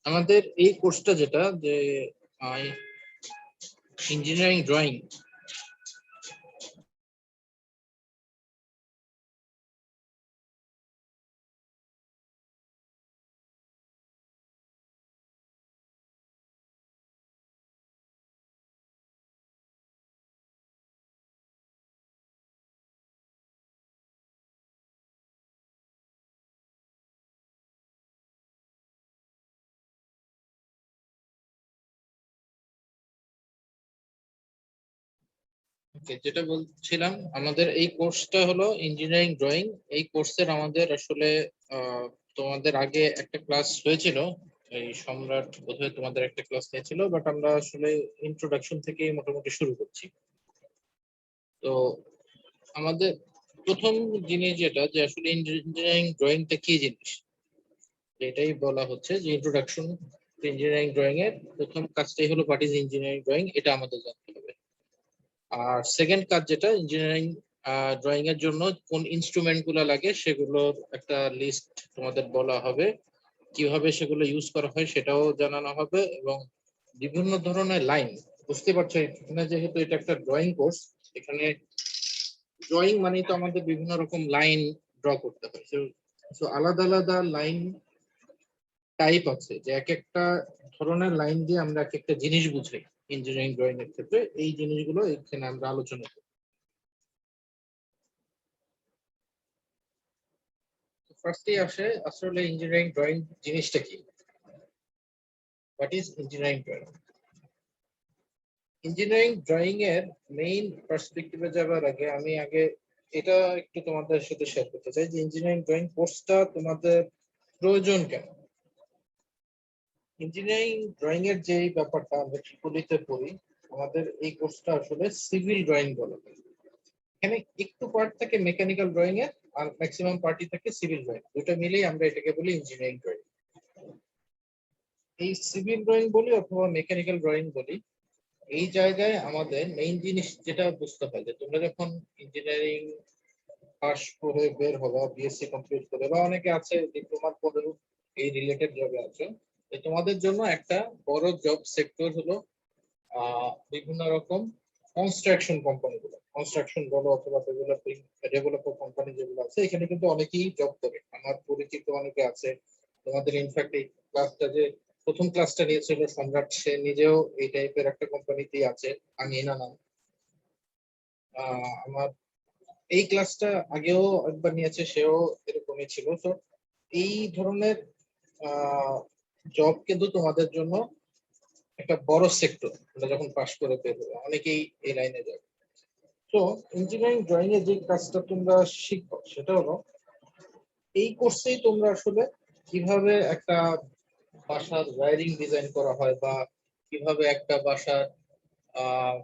আমাদের এই কোর্সটা যেটা যে ইঞ্জিনিয়ারিং ড্রয়িং, যেটা বলছিলাম আমাদের এই কোর্সটা হলো ইঞ্জিনিয়ারিং ড্রয়িং। এই কোর্সের আমাদের আসলে তোমাদের আগে একটা ক্লাস হয়েছিল, এই সম্রাট বোধহয় তোমাদের একটা ক্লাস নিয়েছিল, বাট আমরা আসলে ইন্ট্রোডাকশন থেকে মোটামুটি শুরু করছি। তো আমাদের প্রথম জিনিস যেটা যে আসলে ইঞ্জিনিয়ারিং ড্রয়িংটা কি জিনিস, এটাই বলা হচ্ছে যে ইন্ট্রোডাকশন ইঞ্জিনিয়ারিং ড্রয়িং এর প্রথম কাজটাই হলো হোয়াট ইজ ইঞ্জিনিয়ারিং ড্রয়িং, এটা আমাদের জানতে হবে। আর সেকেন্ড কাজ যেটা ইঞ্জিনিয়ারিং ড্রয়িং এর জন্য কোন ইনস্ট্রুমেন্ট গুলো লাগে সেগুলোর একটা লিস্ট তোমাদের বলা হবে, কিভাবে সেগুলো ইউজ করা হয় সেটাও জানানো হবে, এবং বিভিন্ন ধরনের লাইন, বুঝতে পারছো এখানে যেহেতু এটা একটা ড্রয়িং কোর্স, এখানে ড্রয়িং মানে তো আমাদের বিভিন্ন রকম লাইন ড্র করতে হয়। তো আলাদা আলাদা লাইন টাইপ আছে, যে এক একটা ধরনের লাইন দিয়ে আমরা এক একটা জিনিস বুঝাই ইঞ্জিনিয়ারিং ড্রয়িং এর ক্ষেত্রে। এই জিনিসগুলো এখানে আমরা আলোচনা করি। ফার্স্টেই আসে আসলে ইঞ্জিনিয়ারিং ড্রয়িং জিনিসটা কি, what is engineering drawing. Engineering drawing এর মেইন পার্সপেক্টিভে যাবার আগে আমি আগে এটা একটু তোমাদের সাথে শেয়ার করতে চাই যে ইঞ্জিনিয়ারিং ড্রয়িং কোর্সটা তোমাদের প্রয়োজন কেন। ইঞ্জিনিয়ারিং ড্রয়িং এর যে ব্যাপারটা আমরা ট্রিপলিতে পড়ি, আমাদের এই কোর্সটা আসলে সিভিল ড্রয়িং বলা হয়। এখানে একটু পার্ট থাকে মেকানিক্যাল ড্রয়িং এর, আর ম্যাক্সিমাম পার্টই থাকে সিভিল ড্রয়িং, দুটো মিলেই আমরা এটাকে বলি ইঞ্জিনিয়ারিং ড্রয়িং। এই সিভিল ড্রয়িং বলি অথবা মেকানিক্যাল ড্রয়িং বলি, এই জায়গায় আমাদের মেইন জিনিস যেটা বুঝতে হয় যে তোমরা যখন ইঞ্জিনিয়ারিং পাস করে বের হবা, বিএসসি কমপ্লিট করে, বা অনেকে আছে ডিপ্লোমার পরেও এই রিলেটেড জবে আছে, তো তোমাদের জন্য একটা বড় জব সেক্টর হলো বিভিন্ন রকম কনস্ট্রাকশন কোম্পানিগুলো, কনস্ট্রাকশন বলো অথবা ডেভেলপিং ডেভেলপার কোম্পানি যেগুলো আছে, এখানে কিন্তু অনেকেই জব করে। আমার পরিচিত অনেকে আছে। তোমাদের ইনফ্যাক্ট এই ক্লাসটা যে প্রথম ক্লাসটা নিয়েছিল সম্রাট, সে নিজেও এই টাইপের একটা কোম্পানিতেই আছে, আঙিনা নাম। আমার এই ক্লাসটা আগেও একবার নিয়েছে, সেও এরকমই ছিল। তো এই ধরনের জব কিন্তু তোমাদের জন্য একটা বড় সেক্টর, তোমরা যখন পাশ করে বের হবে অনেকেই এই লাইনে যাবে। তো ইঞ্জিনিয়ারিং ড্রয়িং এর যে কাজটা তোমরা শিখবো সেটা হলো এই কোর্সেই তোমরা আসলে কিভাবে একটা বাসার ওয়্যারিং ডিজাইন করা হয়, বা কিভাবে একটা বাসার আহ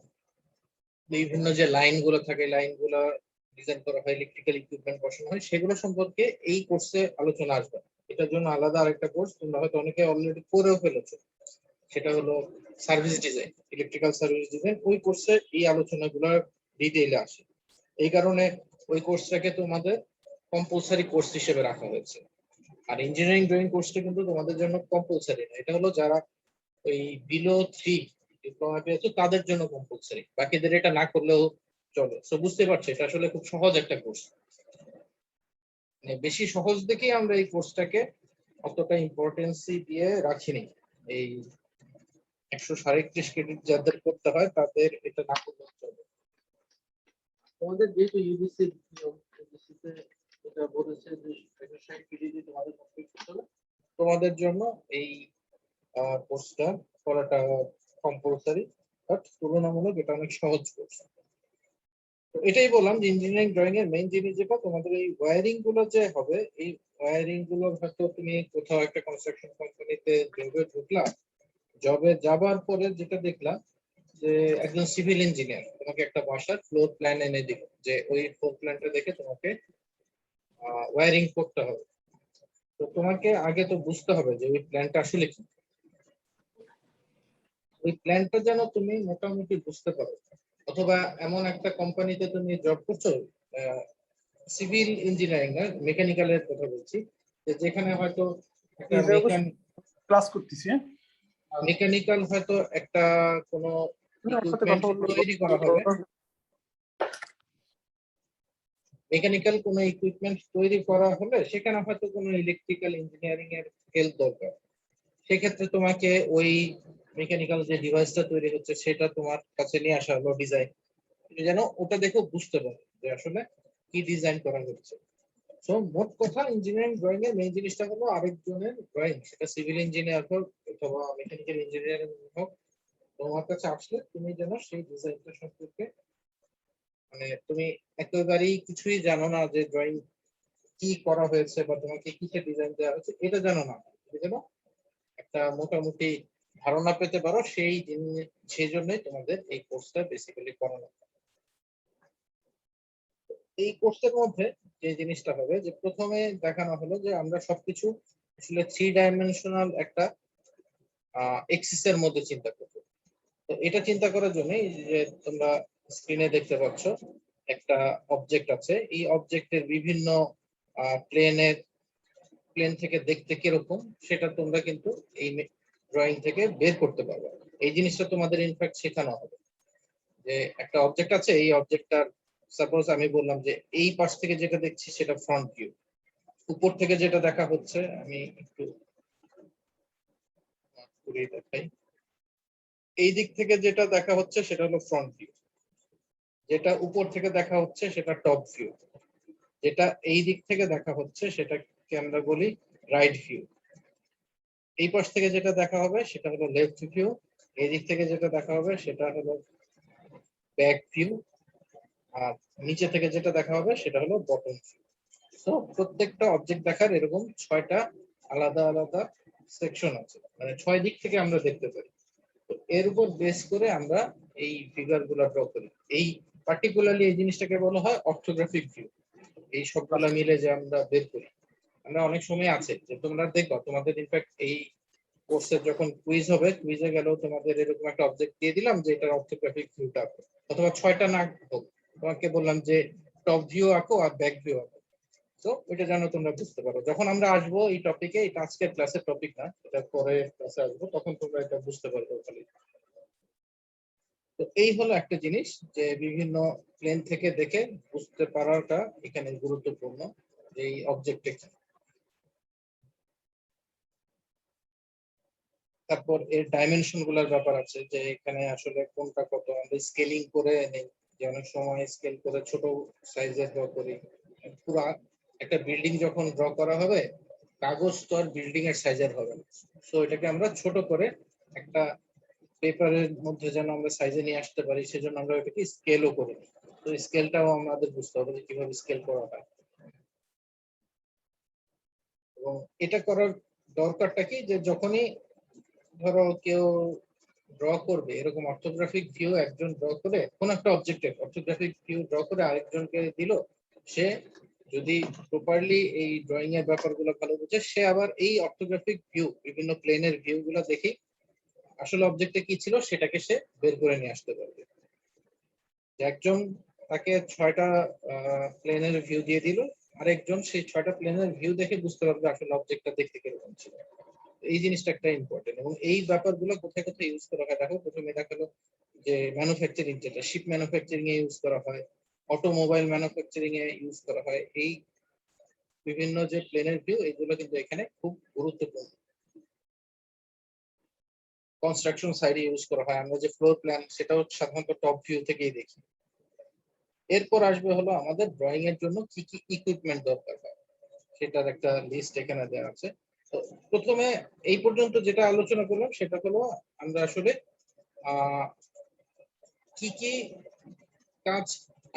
বিভিন্ন যে লাইন গুলো থাকে লাইন গুলো ডিজাইন করা হয়, ইলেকট্রিক্যাল ইকুইপমেন্ট বসানো হয়, সেগুলো সম্পর্কে এই কোর্সে আলোচনা আসবে। এটার জন্য আলাদা আরেকটা কোর্স তোমরা হয়তো অনেকে অলরেডি করেও ফেলেছো, সেটা হলো service design, electrical service design. ওই কোর্সে এই আলোচনাগুলো ডিটেইলে আসে। এই কারণে ওই কোর্সটাকে তোমাদের কম্পালসারি কোর্স হিসেবে রাখা হয়েছে। আর ইঞ্জিনিয়ারিং ড্রয়িং কোর্সটা কিন্তু তোমাদের জন্য কম্পালসারি না, এটা হলো যারা ওই বিলো 3 ডিপ্লোমা পেয়েছো তাদের জন্য কম্পালসারি, বাকিদের এটা না করলেও চলে। তো বুঝতে পারছো এটা আসলে খুব সহজ একটা কোর্স, মানে বেশি সহজ দেখেই আমরা এই কোর্সটাকে অতটা ইম্পর্টেন্সি দিয়ে রাখিনি। এই 137 ক্রেডিট যাদের করতে হয় তাদের এটা না করলেও চলে। তোমাদের যেহেতু ইউজিসি নিয়ম, ইউজিসিতে এটা বলেছে যে 160 ক্রেডিট তোমাদের কমপ্লিট করতে হবে, তোমাদের জন্য এই কোর্সটা করাটা কম্পালসারি, বাট তুলনামূলক এটা অনেক সহজ কোর্স। তো এটাই বললাম যে ইঞ্জিনিয়ারিং ড্রয়িং এর মেইন জিনিস যেটা তোমাদের এই ওয়্যারিং গুলো যে হবে, এই ওয়্যারিং গুলোর হয়তো তুমি কোথাও একটা কনস্ট্রাকশন কোম্পানিতে জবে ঢুকলা, জবে যাবার পরে যেটা দেখলাম যে একজন সিভিল ইঞ্জিনিয়ার তোমাকে একটা বাসার ফ্লোর প্ল্যান এনে দিল, যে ওই ফ্লোর প্ল্যানটা দেখে তোমাকে ওয়্যারিং করতে হবে। তো তোমাকে আগে তো বুঝতে হবে যে ওই প্ল্যানটা আসলে কি, ওই প্ল্যানটা যেন তুমি মোটামুটি বুঝতে পারো। অথবা এমন একটা কোম্পানিতে তুমি জব করছো, সিভিল ইঞ্জিনিয়ারিং না, মেকানিক্যালের কথা বলছি, যে যেখানে হয়তো একটা ক্লাস করতেছি। মেকানিক্যাল হয়তো একটা কোনো আমার সাথে ইকুইপমেন্ট কথা বললে তৈরি করা হবে, মেকানিক্যাল কোনো ইকুইপমেন্ট তৈরি করা হলে সেখানে হয়তো কোনো ইলেকট্রিক্যাল ইঞ্জিনিয়ারিং এর হেল্প দরকার। সেক্ষেত্রে তোমাকে ওই মেকানিক্যাল যে ডিভাইসটা তৈরি হচ্ছে সেটা তোমার কাছে নিয়ে আসা হলো ডিজাইন, যেন ওটা দেখে বুঝতে পারো যে আসলে কি ডিজাইন করা হচ্ছে। তো মোট কথা ইঞ্জিনিয়ারিং ড্রয়িং এর মেইন জিনিসটা হলো আরেকজনের ড্রয়িং, সেটা সিভিল ইঞ্জিনিয়ার হোক অথবা মেকানিক্যাল ইঞ্জিনিয়ারিং হোক, তোমার কাছে আসলে তুমি যেন সেই ডিজাইনটা সম্পর্কে মানে তুমি একেবারেই কিছুই জানো না যে ড্রয়িং কি করা হয়েছে বা তোমাকে কিসের ডিজাইন দেওয়া হয়েছে এটা জানো না, তুমি যেন একটা মোটামুটি ধারণা পেতে পারো, সেই জন্যই তোমাদের এই কোর্সটা বেসিক্যালি করানো। এই কোর্সের মধ্যে যে জিনিসটা হবে যে প্রথমে দেখানো হলো যে আমরা সবকিছু আসলে 3 ডাইমেনশনাল একটা এক্সিস এর মধ্যে চিন্তা করব। তো এটা চিন্তা করার জন্য যে তোমরা স্ক্রিনে দেখতে পাচ্ছ একটা অবজেক্ট আছে, এই অবজেক্টের বিভিন্ন প্লেন থেকে দেখতে কিরকম সেটা তোমরা কিন্তু এই ড্রয়িং থেকে বের করতে পারবে। এই জিনিসটা তোমাদের ইনফ্যাক্ট শেখানো হবে যে একটা অবজেক্ট আছে, এই অবজেক্টটার সাপোজ আমি বললাম যে এই পাশ থেকে যেটা দেখছি সেটা ফ্রন্ট ভিউ, উপর থেকে যেটা দেখা হচ্ছে আমি একটু দেখাই, এই দিক থেকে যেটা দেখা হচ্ছে সেটা হলো ফ্রন্ট ভিউ, যেটা উপর থেকে দেখা হচ্ছে সেটা টপ ভিউ, যেটা এই দিক থেকে দেখা হচ্ছে সেটাকে আমরা বলি রাইট ভিউ, এই পাশ থেকে যেটা দেখা হবে সেটা হলো লেফট ভিউ, এই দিক থেকে যেটা দেখা হবে সেটা হলো ব্যাক ভিউ, আর নিচে থেকে যেটা দেখা হবে সেটা হলো বটম ভিউ। তো প্রত্যেকটা অবজেক্ট দেখার এরকম 6টা আলাদা আলাদা সেকশন আছে, মানে 6 দিক থেকে আমরা দেখতে পারি। তো এর উপর বেস করে আমরা এই ফিগার গুলা ড্র করি। এই পার্টিকুলারলি এই জিনিসটাকে বলা হয় অর্থোগ্রাফিক ভিউ। এই সবগুলা মিলে যে আমরা বের করি, আমরা অনেক সময় আছে যে তোমরা দেখো তোমাদের ইনফ্যাক্ট এই কোর্সের যখন কুইজ হবে, কুইজে গেলেও তোমাদের এরকম একটা অবজেক্ট দিয়ে দিলাম যে এটা অর্থোগ্রাফিক ভিউটা আঁকো, অথবা 6টা না হোক তোমাকে বললাম যে টপ ভিউ আঁকো আর ব্যাক ভিউ আঁকো। তো এটা যেন তোমরা বুঝতে পারো, যখন আমরা আসবো এই টপিকে, এটা আজকের ক্লাসের টপিক না, এটা পরে ক্লাসে আসবো, তখন তোমরা এটা বুঝতে পারবে খালি। তো এই হলো একটা জিনিস যে বিভিন্ন প্লেন থেকে দেখে বুঝতে পারাটা এখানে গুরুত্বপূর্ণ, এই অবজেক্টে। তারপর এর ডাইমেনশন গুলার ব্যাপার আছে যে এখানে আসলে কোনটা কত আমরা স্কেলিং করে নেই, যে অনেক সময় স্কেল করে ছোট সাইজের ড্র করি। পুরো একটা বিল্ডিং যখন ড্র করা হবে, কাগজ তো আর বিল্ডিং এর সাইজের হবে না, সো এটাকে আমরা ছোট করে একটা পেপারের মধ্যে যেন আমরা সাইজে নিয়ে আসতে পারি, সেজন্য আমরা এটাকে স্কেলও করি। তো স্কেলটাও আমাদের বুঝতে হবে যে কিভাবে স্কেল করা হয়। এবং এটা করার দরকারটা কি, যে যখনই ধরো কেউ ড্র করবে এরকম অর্থোগ্রাফিক ভিউ, একজন ড্র করে কোন একটা অবজেক্টের অর্থোগ্রাফিক ভিউ ড্র করে আরেকজনকে দিল, সে যদি প্রপারলি এই ড্রয়িং এর ব্যাপারগুলো ভালো বুঝে, সে আবার এই অর্থোগ্রাফিক ভিউ বিভিন্ন প্লেনের ভিউ গুলো দেখে আসলে অবজেক্টে কি ছিল সেটাকে সে বের করে নিয়ে আসতে পারবে। একজন তাকে 6টা প্লেনের ভিউ দিয়ে দিল, আরেকজন সেই 6টা প্লেনের ভিউ দেখে বুঝতে পারবে আসলে অবজেক্টটা দেখতে কিরকম ছিল। এই জিনিসটা একটা ইম্পর্টেন্ট, এবং এই ব্যাপারগুলো কোথায় কোথায় ইউজ করা হয় দেখো। প্রথমে দেখালো যে ম্যানুফ্যাকচারিং, যেটা শিপ ম্যানুফ্যাকচারিং এ ইউজ করা হয়, অটোমোবাইল ম্যানুফ্যাকচারিং এ ইউজ করা হয়, এই বিভিন্ন যে প্লেনের ভিউ এগুলো কিন্তু এখানে খুব গুরুত্বপূর্ণ। কনস্ট্রাকশন সাইডে ইউজ করা হয়, আমরা যে ফ্লোর প্ল্যান সেটাও সাধারণত টপ ভিউ থেকেই দেখি। এরপর আসবে হলো আমাদের ড্রয়িং এর জন্য কি কি ইকুইপমেন্ট দরকার হয়, সেটার একটা লিস্ট এখানে দেওয়া আছে। তো প্রথমে এই পর্যন্ত যেটা আলোচনা করলাম সেটা হলো আমরা আসলে কি কি কাজ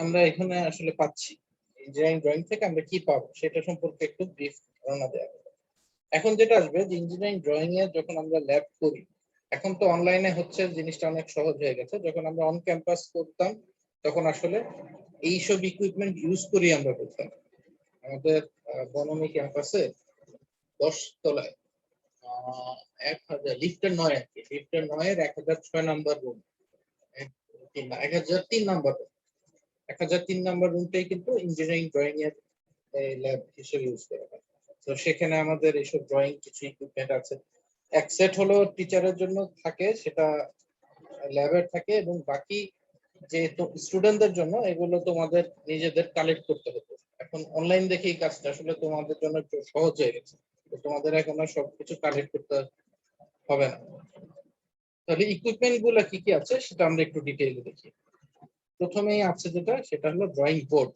আমরা এখানে আসলে পাচ্ছি, ইঞ্জিনিয়ারিং ড্রয়িং থেকে আমরা কি পাবো সেটা সম্পর্কে একটু ব্রিফ ধারণা দেওয়া। এখন যেটা আসবে যে ইঞ্জিনিয়ারিং ড্রয়িং এর যখন আমরা ল্যাব করি, এখন তো অনলাইনে হচ্ছে, জিনিসটা অনেক সহজ হয়ে গেছে। যখন আমরা অন ক্যাম্পাস করতাম তখন আসলে এইসব ইকুইপমেন্ট ইউজ করি আমরা করতাম। আমাদের বনমি ক্যাম্পাসে 10 তলায় 1000 লিফটের 9 আর কি, লিফটের 9 এর 1006 number room, 1003 number room, 1003 number রুমটাই কিন্তু ইঞ্জিনিয়ারিং ড্রয়িং এর ল্যাব হিসেবে ইউজ করা হয়। তো সেখানে আমাদের এইসব ড্রয়িং কিছু ইকুইপমেন্ট আছে, এক সেট হলো টিচারের জন্য থাকে, সেটা ল্যাবের থাকে, এবং বাকি যে স্টুডেন্টদের জন্য এগুলো তোমাদের নিজেদের কালেক্ট করতে হতো। এখন অনলাইন দেখে এই কাজটা আসলে তোমাদের জন্য একটু সহজ হয়ে গেছে, তো তোমাদের এখন আর সবকিছু কালেক্ট করতে হবে না। তাহলে ইকুইপমেন্ট গুলো কি কি আছে সেটা আমরা একটু ডিটেইলে দেখি। প্রথমেই আছে যেটা, সেটা হলো ড্রয়িং বোর্ড।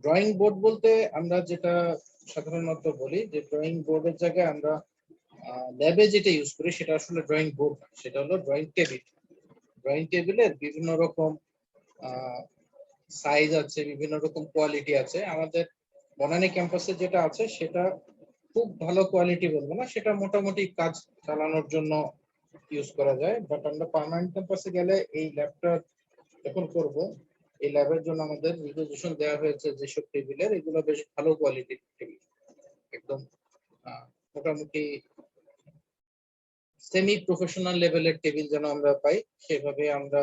ড্রয়িং বোর্ড বলতে আমরা যেটা সাধারণত বলি যে ড্রয়িং বোর্ডের জায়গায় আমরা ল্যাবে যেটা ইউজ করি সেটা আসলে ড্রয়িং বোর্ড, সেটা হলো ড্রয়িং টেবিল। ড্রয়িং টেবিলের বিভিন্ন রকম সাইজ আছে, বিভিন্ন রকম কোয়ালিটি আছে। আমাদের বনানী ক্যাম্পাসে যেটা আছে সেটা খুব ভালো কোয়ালিটি বলবো না, সেটা মোটামুটি কাজ চালানোর জন্য ইউজ করা যায়। বাট আমরা পার্মানেন্ট ক্যাম্পাসে গেলে এই ল্যাবটা যখন করব, এই ল্যাবের জন্য আমাদের রিকোয়েজিশন দেওয়া হয়েছে যেসব টেবিলের, এগুলো বেশ ভালো কোয়ালিটির টেবিল, একদম মোটামুটি সেমি প্রফেশনাল লেভেলের টেবিল যেন আমরা পাই, সেভাবে আমরা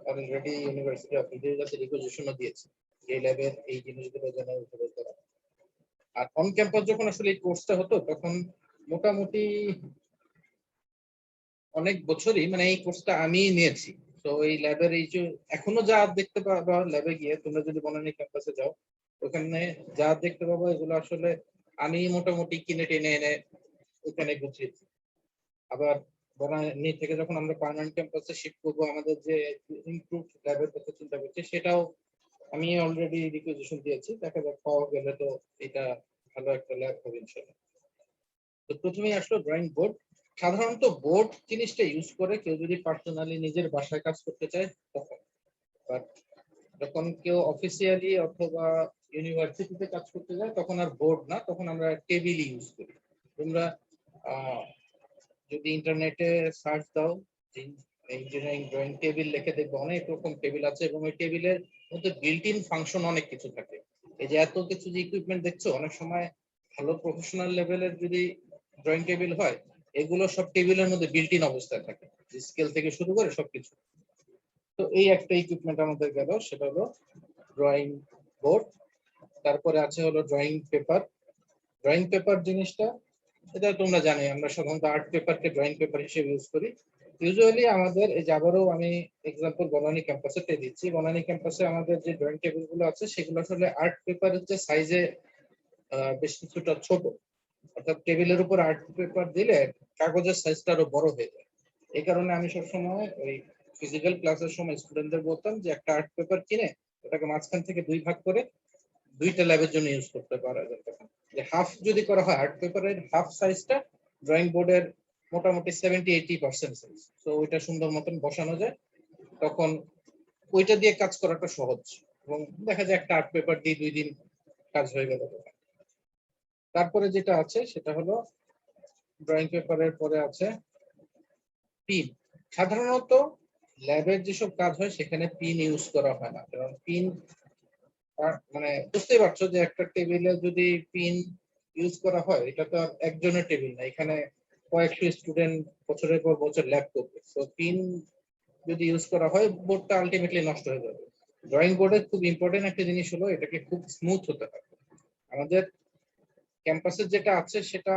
অলরেডি ইউনিভার্সিটি অফ ইন্ডিয়াতে রিকোয়েজিশনও দিয়েছি এই ল্যাবের এই জিনিসগুলো যেন উপরে করা। আর অন ক্যাম্পাস যখন আসলে এই কোর্সটা হতো তখন মোটামুটি অনেক বছরই মানে এই কোর্সটা আমি নিয়েছি। তো এই ল্যাবের এই যে এখনো যা দেখতে পাবা ল্যাবে গিয়ে, তোমরা যদি বনানী ক্যাম্পাসে যাও ওখানে যা দেখতে পাবো এগুলো আসলে আমি মোটামুটি কিনে টেনে এনে ওখানে গুছিয়েছি। আবার বনানী থেকে যখন আমরা পার্মানেন্ট ক্যাম্পাসে শিফট করবো, আমাদের যে ইমপ্রুভ ল্যাবের কথা চিন্তা করছি সেটাও আমি অলরেডি রিকোয়েজিশন দিয়েছি। দেখা যাক পাওয়া গেলে তো এটা ভালো একটা ল্যাব হবে ইনশাআল্লাহ। তো প্রথমেই আসলো ড্রয়িং বোর্ড। সাধারণত বোর্ড জিনিসটা ইউজ করে কেউ যদি পার্সোনালি নিজের বাসায় কাজ করতে চায় তখন, বাট যখন কেউ অফিসিয়ালি অথবা ইউনিভার্সিটিতে কাজ করতে যায় তখন আর বোর্ড না, তখন আমরা টেবিল ইউজ করি। তোমরা যদি ইন্টারনেটে সার্চ দাও ইঞ্জিনিয়ারিং ড্রয়িং টেবিল লিখে দেখবে অনেক রকম টেবিল আছে, এবং ওই টেবিলের মধ্যে বিল্ট ইন ফাংশন অনেক কিছু থাকে। এই যে এত কিছু যে ইকুইপমেন্ট দেখছো, অনেক সময় ভালো প্রফেশনাল লেভেলের যদি ড্রয়িং টেবিল হয়, এগুলো সব টেবিলের মধ্যে বিল্ট ইন অবস্থায় থাকে, স্কেল থেকে শুরু করে সবকিছু। তো এই একটা ইকুইপমেন্ট আমাদের গেল, সেটা হলো ড্রয়িং বোর্ড। তারপরে আছে হলো ড্রয়িং পেপার। ড্রয়িং পেপার জিনিসটা এটা তোমরা জানো, আমরা সাধারণত আর্ট পেপারকে ড্রয়িং পেপার হিসেবে ইউজ করি। ইউজুয়ালি আমাদের এই যে আবারও আমি এক্সাম্পল বনানী ক্যাম্পাসে দিচ্ছি, বনানী ক্যাম্পাসে আমাদের যে ড্রয়িং টেবিল গুলো আছে সেগুলো আসলে আর্ট পেপারের যে সাইজে বেশ কিছুটা ছোট, অর্থাৎ টেবিলের উপর আর্ট পেপার দিলে কাগজের সাইজটা আরো বড় হয়ে যায়। এই কারণে আমি সবসময় ওই ফিজিক্যাল ক্লাসের সময় স্টুডেন্টদের বলতাম যে একটা আর্ট পেপার কিনে ওটাকে মাঝখান থেকে দুই ভাগ করে দুইটা ল্যাবের জন্য ইউজ করতে পারা যায়। তখন যে হাফ যদি করা হয়, আর্ট পেপারের হাফ সাইজটা ড্রয়িং বোর্ডের মোটামুটি 70-80% সাইজ, তো ওইটা সুন্দর মতন বসানো যায়, তখন ওইটা দিয়ে কাজ করাটা সহজ, এবং দেখা যায় একটা আর্ট পেপার দিয়ে 2 দিন কাজ হয়ে গেল। তারপরে যেটা আছে সেটা হলো ড্রয়িং পেপারের পরে আছে পিন। সাধারণত ল্যাবের যেসব কাজ হয় সেখানে পিন ইউজ করা হয় না, কারণ পিন মানে বুঝতেই পারছো যে একটা টেবিলে যদি পিন ইউজ করা হয়, এটা তো আর একজনের টেবিল না, এখানে কয়েকশো স্টুডেন্ট বছরের পর বছর ল্যাব করবে। তো পিন যদি ইউজ করা হয় বোর্ডটা আলটিমেটলি নষ্ট হয়ে যাবে। ড্রয়িং বোর্ডের খুব ইম্পর্টেন্ট একটা জিনিস হলো এটাকে খুব স্মুথ হতে হবে। আমাদের ক্যাম্পাসের যেটা আছে সেটা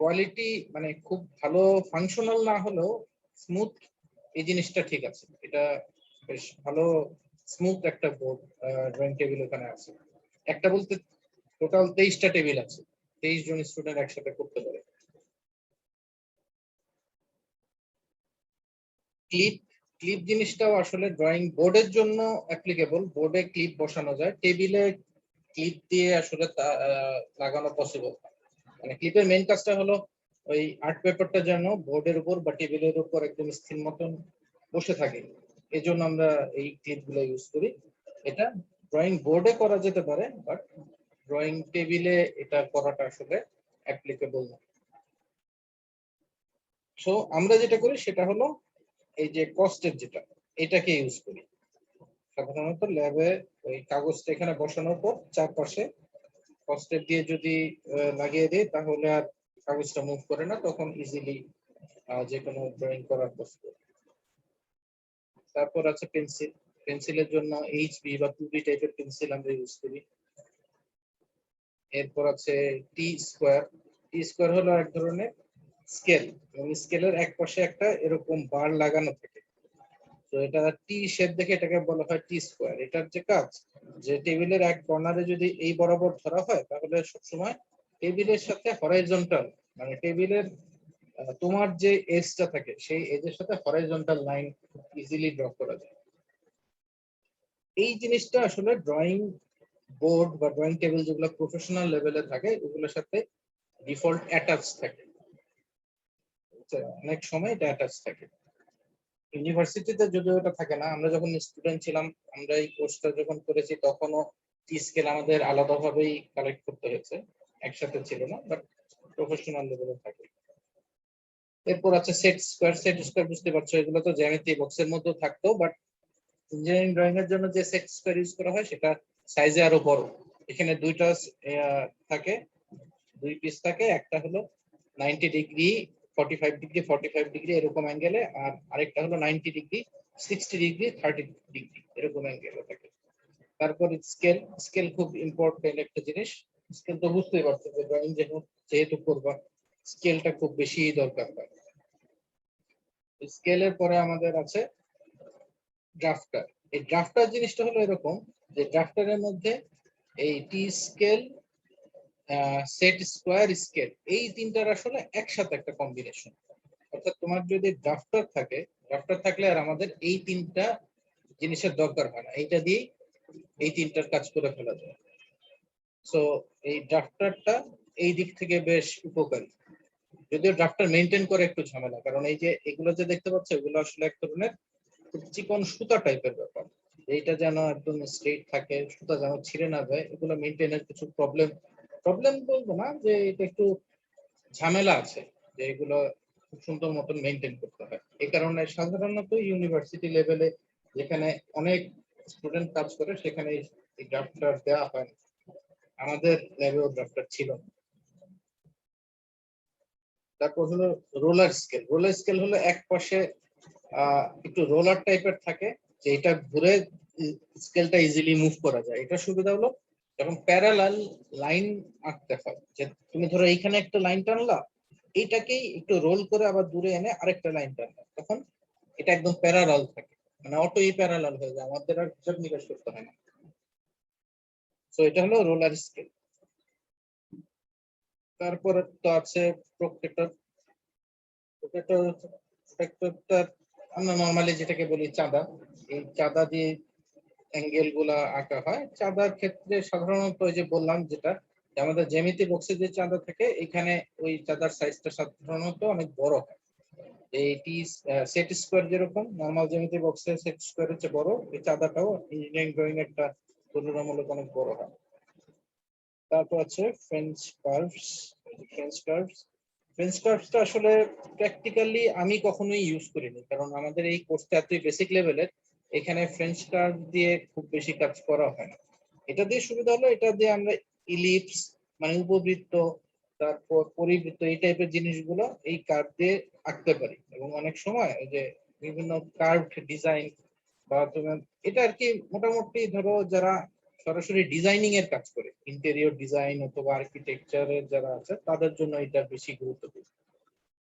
কোয়ালিটি মানে খুব ভালো ফাংশনাল না হলেও স্মুথ, এই জিনিসটা ঠিক আছে। এটা বেশ ভালো স্মুথ একটা বোর্ড ড্রয়িং টেবিল ওখানে আছে। একটা বলতে টোটাল 23টা টেবিল আছে, 23 জন স্টুডেন্ট একসাথে করতে পারে। ক্লিপ, ক্লিপ জিনিসটাও আসলে ড্রয়িং বোর্ডের জন্য অ্যাপ্লিকেবল। বোর্ডে ক্লিপ বসানো যায়, টেবিলে ক্লিপ দিয়ে আসলে লাগানো পসিবল। মানে ক্লিপের মেইন কাজটা হলো ওই আর্ট পেপারটা যেন বোর্ডের উপর বা টেবিলের উপর একদম স্থির মতন বসে থাকে, এই জন্য আমরা এই ক্লিপ গুলো ইউজ করি। এটা ড্রয়িং বোর্ডে করা যেতে পারে, বাট ড্রয়িং টেবিলে এটা করাটা আসলে অ্যাপ্লিকেবল না। সো আমরা যেটা করি সেটা হলো এই যে কস্টের যেটা, এটাকে ইউজ করি সাধারণত ল্যাবে। ওই কাগজটা এখানে বসানোর পর চারপাশে কস্টেপ দিয়ে যদি লাগিয়ে দিই তাহলে আর কাগজটা মুভ করে না, তখন ইজিলি যে কোনো ড্রয়িং করার পসিবল। তারপর আছে পেন্সিল। পেন্সিলের জন্য এইচবি বা 2B টাইপের পেন্সিল আমরা ইউজ করি। এরপর আছে টি স্কোয়ার। টি স্কোয়ার হলো এক ধরনের স্কেল, এবং স্কেলের এক পাশে একটা এরকম বার লাগানো থাকে। তো এটা টি শেপ দেখে এটাকে বলা হয় টি স্কোয়ার। এটার যে কাজ, যে টেবিলের এক কর্নারে যদি এই বরাবর ধরা হয় তাহলে সবসময় টেবিলের সাথে হরাইজন্টাল, মানে টেবিলের তোমার যে এজটা থাকে সেই এজের সাথে হরাইজন্টাল লাইন ইজিলি ড্র করা যায়। এই জিনিসটা আসলে ড্রয়িং বোর্ড বা ড্রয়িং টেবিল যেগুলো প্রফেশনাল লেভেলে থাকে ওগুলোর সাথে ডিফল্ট অ্যাটাচ থাকে, অনেক সময় এটা অ্যাটাচ থাকে। ইউনিভার্সিটিতে যদিও এটা থাকে না, আমরা যখন স্টুডেন্ট ছিলাম, আমরা এই কোর্সটা যখন করেছি তখনও টি স্কেল আমাদের আলাদাভাবেই কালেক্ট করতে হয়েছে, একসাথে ছিল না, বাট প্রফেশনাল লেভেলে থাকে। এরপর আছে সেট স্কোয়ার। সেট স্কোয়ার বুঝতে পারছো, এগুলো তো জ্যামিতি বক্সের মধ্যেও থাকতো, বাট ইঞ্জিনিয়ারিং ড্রয়িং এর জন্য যে সেট স্কোয়ার ইউজ করা হয় সেটা সাইজে আরো বড়। এখানে দুইটা থাকে, দুই পিস থাকে, একটা হলো 90 ডিগ্রি 45 ডিগ্রি 45 ডিগ্রি এরকম অ্যাঙ্গেলে, আর আরেকটা হলো 90 ডিগ্রি 60 ডিগ্রি 30 ডিগ্রি এরকম অ্যাঙ্গেলে থাকে। তারপর স্কেল। স্কেল খুব ইম্পর্টেন্ট একটা জিনিস। স্কেল তো বুঝতেই পারছো যে ড্রয়িং যেহেতু করবা, স্কেলটা খুব বেশি দরকার হয়। স্কেলের পরে আমাদের আছে ড্রাফটার। এই ড্রাফটার জিনিসটা হলো এরকম যে ড্রাফটারের মধ্যে এই টি স্কেল, সেট স্কোয়ার, স্কেল, এই তিনটার আসলে একসাথে একটা কম্বিনেশন। অর্থাৎ তোমার যদি ড্রাফটার থাকে, ড্রাফটার থাকলে আর আমাদের এই তিনটা জিনিসের দরকার হয় না, এইটা দিয়ে এই তিনটার কাজ করে ফেলা যায়। সো এই ড্রাফটারটা এই দিক থেকে বেশ উপকারী, যদিও ড্রাফটার মেনটেন করে একটু ঝামেলা, কারণ এই যে এগুলো যে দেখতে পাচ্ছ এগুলো আসলে এক ধরনের চিকন সুতা টাইপের ব্যাপার। এইটা যেন একদম স্ট্রেট থাকে, সুতা যেন ছিঁড়ে না যায়, এগুলো মেনটেনের কিছু প্রবলেম, প্রবলেম বলবো না, যে এটা একটু ঝামেলা আছে, যে এগুলো খুব সুন্দর মতন মেনটেন করতে হয়। এই কারণে সাধারণত ইউনিভার্সিটি লেভেলে যেখানে অনেক স্টুডেন্ট কাজ করে সেখানে এই ড্রাফটার দেওয়া হয় না। আমাদের ল্যাবেও ড্রাফটার ছিল না। তারপর হলো রোলার স্কেল। রোলার স্কেল হলো এক পাশে একটু রোলার টাইপের থাকে, যে এটা ঘুরে স্কেলটা ইজিলি মুভ করা যায়। এটা সুবিধা হলো যখন প্যারালাল লাইন আঁকতে হয়, যে তুমি ধরো এইখানে একটা লাইন টানলা, এইটাকেই একটু রোল করে আবার দূরে এনে আরেকটা লাইন টানলা, তখন এটা একদম প্যারালাল থাকে, মানে অটোই প্যারালাল হয়ে যায়, আমাদের আর হিসাব নিকাশ করতে হয় না। তো এটা হলো রোলার স্কেল। তারপর তো আছে প্রোট্রেক্টর। প্রোট্রেক্টরটা আমরা নর্মালি যেটাকে বলি চাঁদা, এই চাঁদা দিয়ে অ্যাঙ্গেল গুলা আঁকা হয়। চাঁদার ক্ষেত্রে সাধারণত ওই যে বললাম যেটা, যে আমাদের জ্যামিতি বক্সে যে চাঁদা থাকে এখানে ওই চাঁদার সাইজটা সাধারণত অনেক বড় হয়। এইটি সেট স্কোয়ার যেরকম নর্মাল জ্যামিতি বক্সে সেট স্কোয়ার হচ্ছে বড়, এই চাঁদাটাও ইঞ্জিনিয়ারিং ড্রয়িং একটা তুলনামূলক অনেক বড় হয়। তারপর আছে French curves. French curves, French কার্ভসটা আসলে প্র্যাকটিক্যালি আমি কখনোই ইউজ করিনি, কারণ আমাদের এই কোর্সটা এতই বেসিক লেভেলের, এখানে ফ্রেঞ্চ কার্ভ দিয়ে খুব বেশি কাজ করা হয় না। এটা দিয়ে সুবিধা হলো এটা দিয়ে আমরা ইলিপস, মানে উপবৃত্ত, তারপর পরিবৃত্ত, এই টাইপের জিনিসগুলো এই কার্ভ দিয়ে আঁকতে পারি। এবং অনেক সময় ওই যে বিভিন্ন কার্ভ ডিজাইন বা তোমার এটা আর কি, মোটামুটি ধরো যারা সরাসরি ডিজাইনিং এর কাজ করে, ইন্টেরিয়র ডিজাইন অথবা আর্কিটেকচারের যারা আছে তাদের জন্য এটা বেশি গুরুত্বপূর্ণ।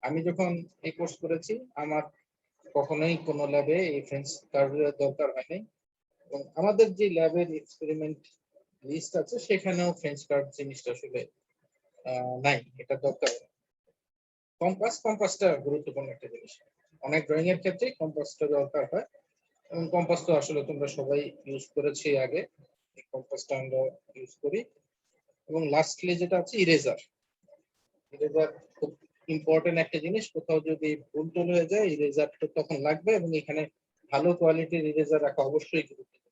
আমি যখন এই কোর্স করেছি আমার কখনোই কোনো ল্যাবে এই ফ্রেঞ্চ কার্ভের দরকার হয়নি, এবং আমাদের যে ল্যাবের এক্সপেরিমেন্ট লিস্ট আছে সেখানেও ফ্রেঞ্চ কার্ভ জিনিসটা আসলে নাই, এটা দরকার। কম্পাসটা গুরুত্বপূর্ণ একটা জিনিস, অনেক ড্রয়িং এর ক্ষেত্রে কম্পাসটা দরকার হয়, এবং কম্পাস তো আসলে তোমরা সবাই ইউজ করেছি আগে, এই কম্পাসটা আমরা ইউজ করি। এবং লাস্টলি যেটা আছে ইরেজার। ইরেজার খুব ইম্পর্টেন্ট একটা জিনিস, কোথাও যদি ভুল টুল হয়ে যায় ইরেজারটা তখন লাগবে, এবং এখানে ভালো কোয়ালিটির ইরেজার রাখা অবশ্যই গুরুত্বপূর্ণ।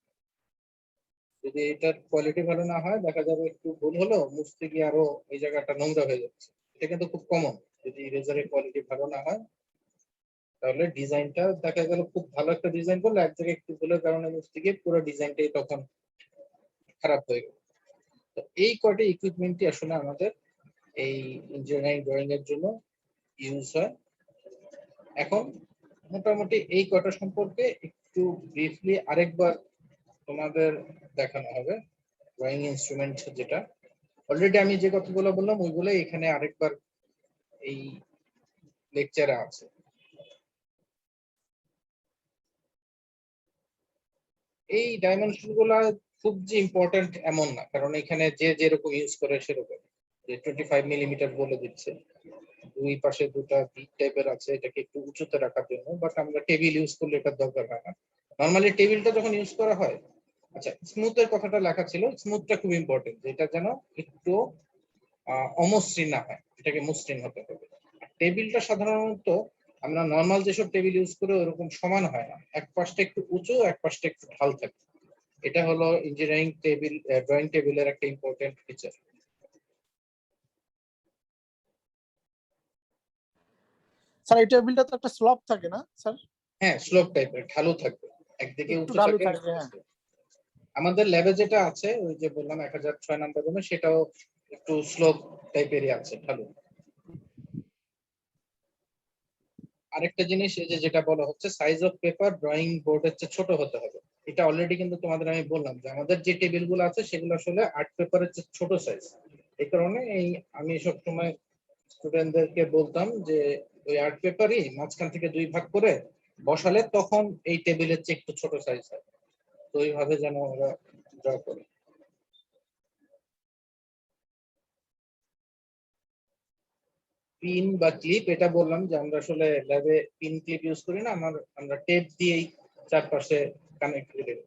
যদি এটার কোয়ালিটি ভালো না হয় দেখা যাবে একটু ভুল হলো মুছতে গিয়ে আরো এই জায়গাটা নোংরা হয়ে যাচ্ছে। এটা কিন্তু খুব কমন, যদি ইরেজারের কোয়ালিটি ভালো না হয় তাহলে ডিজাইনটা দেখা গেল খুব ভালো একটা ডিজাইন করলে এক জায়গায় একটু ভুলের কারণে মুছতে গিয়ে পুরো ডিজাইনটাই তখন খারাপ হয়ে গেল। তো এই কয়টা ইকুইপমেন্টই আসলে আমাদের এই ইঞ্জিনিয়ারিং ড্রয়িং এর জন্য ইউজ হয়। এখন মোটামুটি এই কয়টা সম্পর্কে একটু ব্রিফলি আরেকবার তোমাদের দেখানো হবে। ড্রয়িং ইনস্ট্রুমেন্ট যেটা অলরেডি আমি যে কথাগুলো বললাম ওইগুলো এখানে আরেকবার এই লেকচারে আছে। এই ডাইমেনশন গুলা খুব যে ইম্পর্টেন্ট এমন না, কারণ এখানে যে যেরকম ইউজ করে সেরকম। যে 25 মিলিমিটার বলে দিচ্ছে, দুই পাশে দুটা বিট টাইপের আছে, এটাকে একটু উঁচুতে রাখার জন্য, বাট আমরা টেবিল ইউজ করলে এটার দরকার হয় না। নর্মালি টেবিলটা যখন ইউজ করা হয়, আচ্ছা স্মুথের কথাটা লেখা ছিল, স্মুথটা খুব ইম্পর্টেন্ট, এটা যেন একটু অমসৃণ না হয়, এটাকে মসৃণ হতে হবে। টেবিলটা সাধারণত আমরা নর্মাল যেসব টেবিল ইউজ করি ওরকম সমান হয় না, এক পাশটা একটু উঁচু, এক পাশটা একটু ঢাল থাকে। এটা হলো ইঞ্জিনিয়ারিং টেবিল, ড্রয়িং টেবিলের একটা ইম্পর্টেন্ট ফিচার। স্যার এই টেবিলটা তো একটা স্লপ থাকে না স্যার? হ্যাঁ, স্লোপ টাইপের, ঢালু থাকবে, একদিকে একটু উঁচু ঢালু থাকে। থাকে, হ্যাঁ। আমাদের ল্যাবে যেটা আছে, ওই যে বললাম 1006 নাম্বার রুমে, সেটাও একটু স্লোপ টাইপেরই আছে, ঢালু। আরেকটা জিনিস, এই যে যেটা বলা হচ্ছে সাইজ অফ পেপার ড্রয়িং বোর্ডের চেয়ে ছোট হতে হবে, এটা অলরেডি কিন্তু তোমাদের আমি বললাম যে আমাদের যে টেবিল গুলো আছে সেগুলো আসলে আর্ট পেপারের চেয়ে ছোট সাইজ। এই কারণে আমি সবসময় স্টুডেন্টদেরকে বলতাম যে ওই আর্ট পেপারই মাঝখান থেকে দুই ভাগ করে বসালে তখন এই টেবিলের চেয়ে একটু ছোট সাইজ হয়। তো এইভাবে যেন ওরা ড্র করে। পিন বা ক্লিপ, এটা বললাম যে আমরা আসলে ল্যাবে পিন ক্লিপ ইউজ করি না, আমরা টেপ দিয়েই চারপাশে কানেক্ট করে দেব।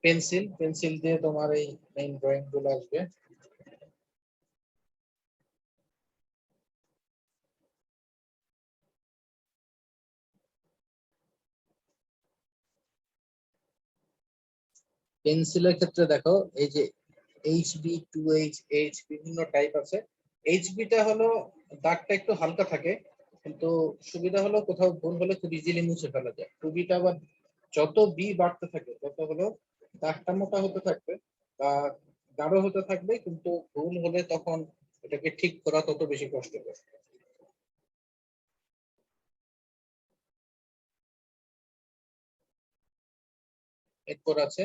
পেন্সিল দিয়ে তোমার এই মেইন ড্রয়িং গুলো আসবে। পেন্সিলের ক্ষেত্রে দেখো, এই যে এইচবি, 2H, এইচ বিভিন্ন টাইপ আছে। এইচবিটা হলো দাগটা একটু হালকা থাকে, কিন্তু সুবিধা হলো কোথাও ভুল হলে খুব ইজিলি মুছে ফেলা যায়। 2বিটা আবার যত বি বাড়তে থাকে তত হলো দাগটা মোটা হতে থাকবে বা গাঢ় হতে থাকবে, কিন্তু ভুল হলে তখন এটাকে ঠিক করা তত বেশি কষ্টকর। এরপর আছে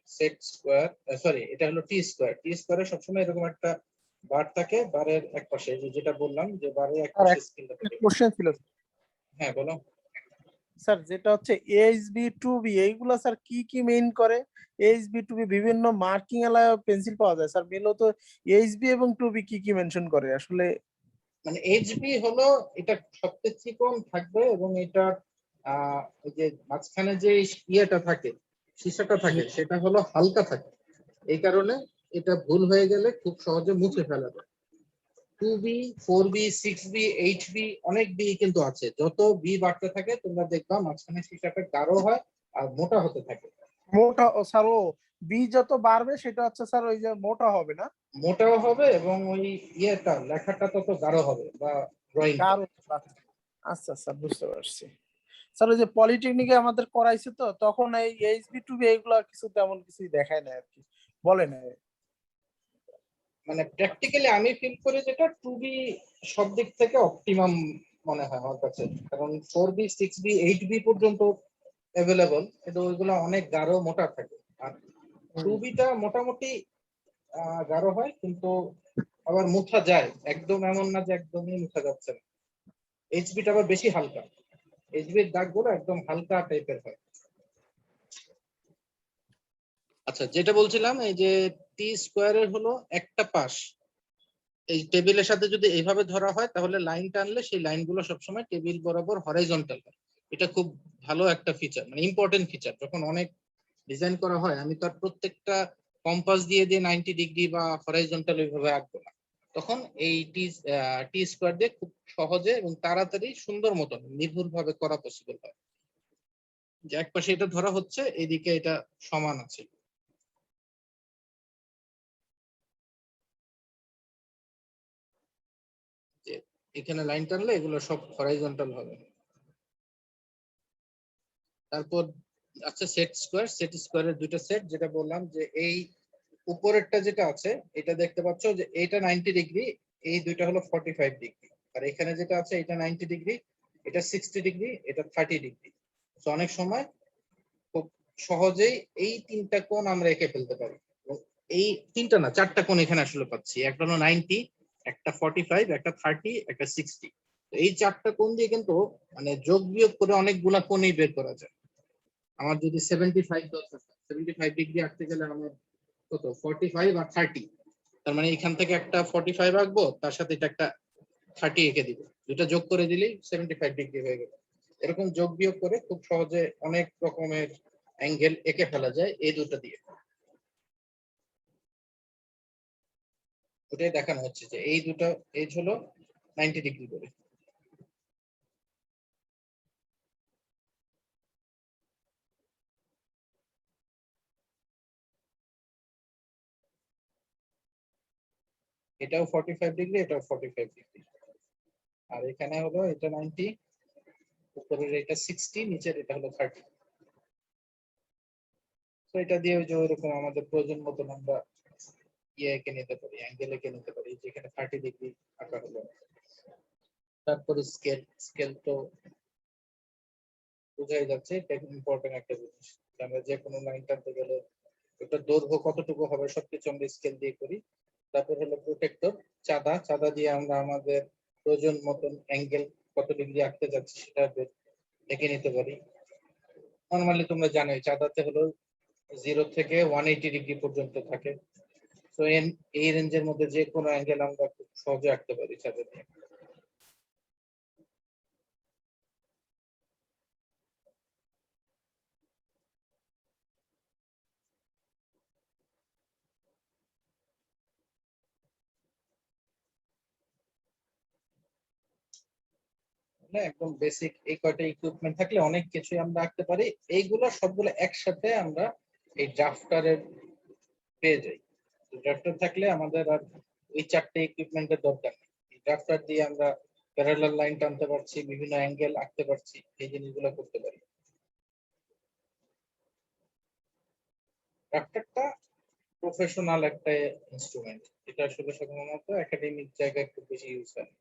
সেট স্কোয়ার, সরি এটা হলো টি স্কোয়ার। টি স্কোয়ারে সবসময় এরকম একটা বার থাকে, বারের এক পাশে যেটা বললাম যে বারের এক আর পাশে একটা স্কেলটা থাকে। কোশ্চেন ছিল হ্যাঁ বলো। স্যার, যেটা হচ্ছে এইচবি টু বি, এইগুলা স্যার কি কি মেইন করে? এইচবি টু বি বিভিন্ন মার্কিং এলা পেন্সিল পাওয়া যায় স্যার, মূলত এইচবি এবং টু বি কি কি মেনশন করে আসলে? মানে এইচবি হলো এটা সবচেয়ে চিকন থাকবে, এবং এটা ওই যে মাঝখানে যে ইয়েটা থাকে, সীসাটা থাকে, সেটা হলো হালকা থাকে। এই কারণে এটা ভুল হয়ে গেলে খুব সহজে মুছে ফেলা যায়। 2B, 4B, 6B, 8B, অনেক বি কিন্তু আছে। যত বি বাড়তে থাকে তোমরা দেখবা মাঝখানে সীসাটা গাঢ় হয় আর মোটা হতে থাকে। মোটা ও স্যার, ও বি যত বাড়বে সেটা হচ্ছে স্যার ওই যে মোটা হবে না? মোটাও হবে, এবং ওই ইয়েটা লেখাটা তত গাঢ় হবে বা ড্রয়িংটা। গাঢ়। আচ্ছা আচ্ছা, বুঝতে পারছি স্যার। ওই যে পলিটেকনিকে আমাদের করাইছে, তো তখন এই এইচবি টু বি এইগুলা কিছু তেমন কিছুই দেখায় না আর কি, বলে না। মানে প্র্যাকটিক্যালি আমি ফিল করি যেটা 2B সব দিক থেকে অপটিমাম মনে হয় আমার কাছে, কারণ 4B, 6B, 8B পর্যন্ত অ্যাভেলেবল, কিন্তু ওইগুলো অনেক গাঢ় মোটা থাকে। আর 2Bটা মোটামুটি গাঢ় হয়, কিন্তু আবার মুছা যায়, একদম এমন না যে একদমই মুছা যাচ্ছে না। এইচবিটা আবার বেশি হালকা, এইচবির দাগগুলো একদম হালকা টাইপের হয়। আচ্ছা, যেটা বলছিলাম, এই যে টি স্কোয়ারের হলো একটা পাশ এই টেবিলের সাথে যদি এইভাবে ধরা হয়, তাহলে লাইন টানলে সেই লাইনগুলো সবসময় টেবিল বরাবর হরাইজন্টাল হয়। এটা খুব ভালো একটা ফিচার, মানে ইম্পর্টেন্ট ফিচার। যখন অনেক ডিজাইন করা হয়, আমি তার প্রত্যেকটা কম্পাস দিয়ে দিয়ে 90 ডিগ্রি বা হরাইজন্টাল ওইভাবে আঁকবো না। তখন এই টি স্কোয়ার দিয়ে খুব সহজে এবং তাড়াতাড়ি সুন্দর মতন নির্ভুল ভাবে করা পসিবল হয়। যে এক পাশে এটা ধরা হচ্ছে, এদিকে এটা সমান আছে। যে এখানে লাইন টানলে এগুলো সব হরাইজন্টাল হবে। তারপর আচ্ছা, সেট স্কোয়ারের দুইটা সেট, যেটা বললাম যে এই উপরেরটা যেটা আছে এটা দেখতে পাচ্ছ যে এটা 90 ডিগ্রি, এই দুইটা হলো 45 ডিগ্রি। আর এখানে যেটা আছে এটা 90 ডিগ্রি, এটা 60 ডিগ্রি, এটা 30 ডিগ্রি। তো অনেক সময় খুব সহজেই এই তিনটা কোণ আমরা এঁকে ফেলতে পারি। এবং এই তিনটা না, চারটা কোণ এখানে আসলে পাচ্ছি, একটা হলো 90, একটা 45, একটা 30, একটা 60। এই চারটা কোণ দিয়ে কিন্তু মানে যোগ বিয়োগ করে অনেকগুলা কোণই বের করা যায়। আমার যদি 75 দরকার, 75 ডিগ্রি আঁকতে গেলে আমার কত 45 আর 30, তার মানে এখান থেকে একটা 45 আঁকবো, তার সাথে এটা একটা 30 এঁকে দিব, দুটা যোগ করে দিলেই 75 ডিগ্রি হয়ে গেল। এরকম যোগ বিয়োগ করে খুব সহজে অনেক রকমের অ্যাঙ্গেল এঁকে ফেলা যায় এই দুটো দিয়ে। ওটাই দেখানো হচ্ছে যে এই দুটো এজ হলো 90 ডিগ্রি করে। এটাও 45 ডিগ্রি, এটাও 45 ডিগ্রি, আর এখানে হলো এটা 90, উপরের এটা 60, নিচের এটা হলো 30। তো এটা দিয়ে ওই যে ওইরকম আমাদের প্রয়োজন মতন আমরা ইয়ে এঁকে নিতে পারি, অ্যাঙ্গেল এঁকে নিতে পারি, যেখানে 30 ডিগ্রি আঁকা হলো। তারপরে স্কেল, স্কেল তো বোঝাই যাচ্ছে, এটা ইম্পর্টেন্ট একটা জিনিস। আমরা যে কোনো লাইন টানতে গেলে এটা দৈর্ঘ্য কতটুকু হবে সবকিছু আমরা স্কেল দিয়ে করি। তারপর হলো প্রোটেক্টর, চাঁদা, চাঁদা দিয়ে আমরা আমাদের প্রয়োজন মতন অ্যাঙ্গেল কত ডিগ্রি আঁকতে যাচ্ছি সেটা এঁকে নিতে পারি। নর্মালি তোমরা জানোই চাঁদাতে হলো 0 থেকে 180 ডিগ্রি পর্যন্ত থাকে। তো এই রেঞ্জের মধ্যে যে কোনো অ্যাঙ্গেল আমরা খুব সহজে আঁকতে পারি চাঁদা দিয়ে। একদম বেসিক এই কয়টা ইকুইপমেন্ট থাকলে অনেক কিছুই আমরা আঁকতে পারি। এইগুলো সবগুলো একসাথে আমরা এই ড্রাফটারের পেয়ে যাই। ড্রাফটার থাকলে আমাদের আর ওই চারটে ইকুইপমেন্টের দরকার নেই। এই ড্রাফটার দিয়ে আমরা প্যারালাল লাইন টানতে পারছি, বিভিন্ন অ্যাঙ্গেল আঁকতে পারছি, এই জিনিসগুলো করতে পারি। ড্রাফটারটা প্রফেশনাল একটা ইনস্ট্রুমেন্ট, এটা আসলে সাধারণত একাডেমিক জায়গায় খুব বেশি ইউজ হয়।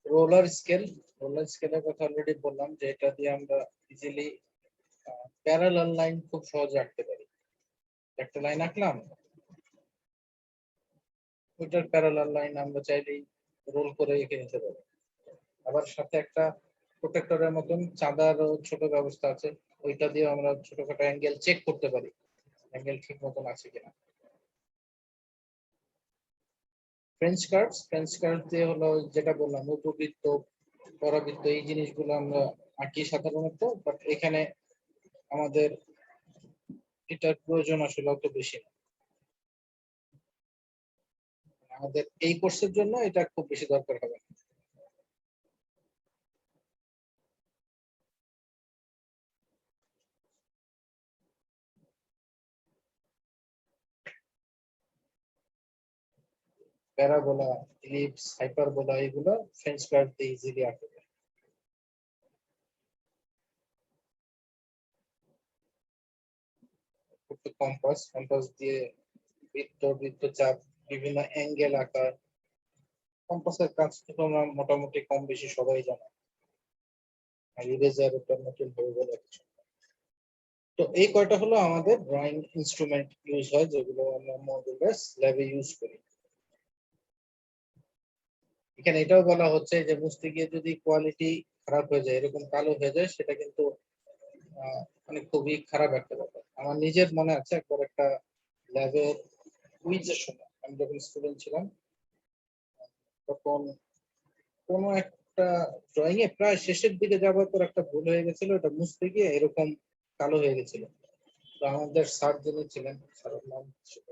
রোলার স্কেল, রোলার স্কেলের কথা অলরেডি বললাম যে এটা দিয়ে আমরা ইজিলি প্যারালাল লাইন খুব সহজে আঁকতে পারি। একটা লাইন আঁকলাম, ওইটার প্যারালাল লাইন আমরা চাইলেই রোল করে এঁকে নিতে পারি। আবার সাথে একটা প্রোটেক্টরের মতন চাঁদারও ছোট ব্যবস্থা আছে, ওইটা দিয়ে আমরা ছোটখাটো অ্যাঙ্গেল চেক করতে পারি, অ্যাঙ্গেল ঠিক মতন আছে কিনা। ফ্রেঞ্চ কার্ভস, ফ্রেঞ্চ কার্ভ দিয়ে হলো যেটা বললাম উপবৃত্ত, পরাবৃত্ত, এই জিনিসগুলো আমরা আঁকি সাধারণত, বাট এখানে আমাদের এটার প্রয়োজন আসলে অত বেশি না। আমাদের এই কোর্সের জন্য এটা খুব বেশি দরকার হবে না। প্যারাবোলা, ইলিপস, হাইপারবোলা, এগুলো ফ্রেঞ্চ কার্ভ দিয়ে ইজিলি আঁকা যায়। কম্পাস, কম্পাস দিয়ে বৃত্ত, বৃত্তচাপ, বিভিন্ন অ্যাঙ্গেল আঁকা। কম্পাসের কাজ তো তোমরা মোটামুটি কম বেশি সবাই জানো, আর ইরেজার এটা নতুন হবে বলে কিছু। তো এই কয়টা হলো আমাদের ড্রয়িং ইনস্ট্রুমেন্ট ইউজ হয়, যেগুলো আমরা মডুলার ল্যাবে ইউজ করি। এখানে এটাও বলা হচ্ছে যে মুছতে গিয়ে যদি কোয়ালিটি খারাপ হয়ে যায়, এরকম কালো হয়ে যায়, সেটা কিন্তু মানে খুবই খারাপ একটা ব্যাপার। আমার নিজের মনে আছে একবার একটা ল্যাবের কুইজের সময় আমি যখন স্টুডেন্ট ছিলাম, তখন কোনো একটা ড্রয়িং এ প্রায় শেষের দিকে যাওয়ার পর একটা ভুল হয়ে গেছিল, ওটা মুছতে গিয়ে এরকম কালো হয়ে গেছিল। তো আমাদের স্যার যিনি ছিলেন, স্যারের নাম ছিল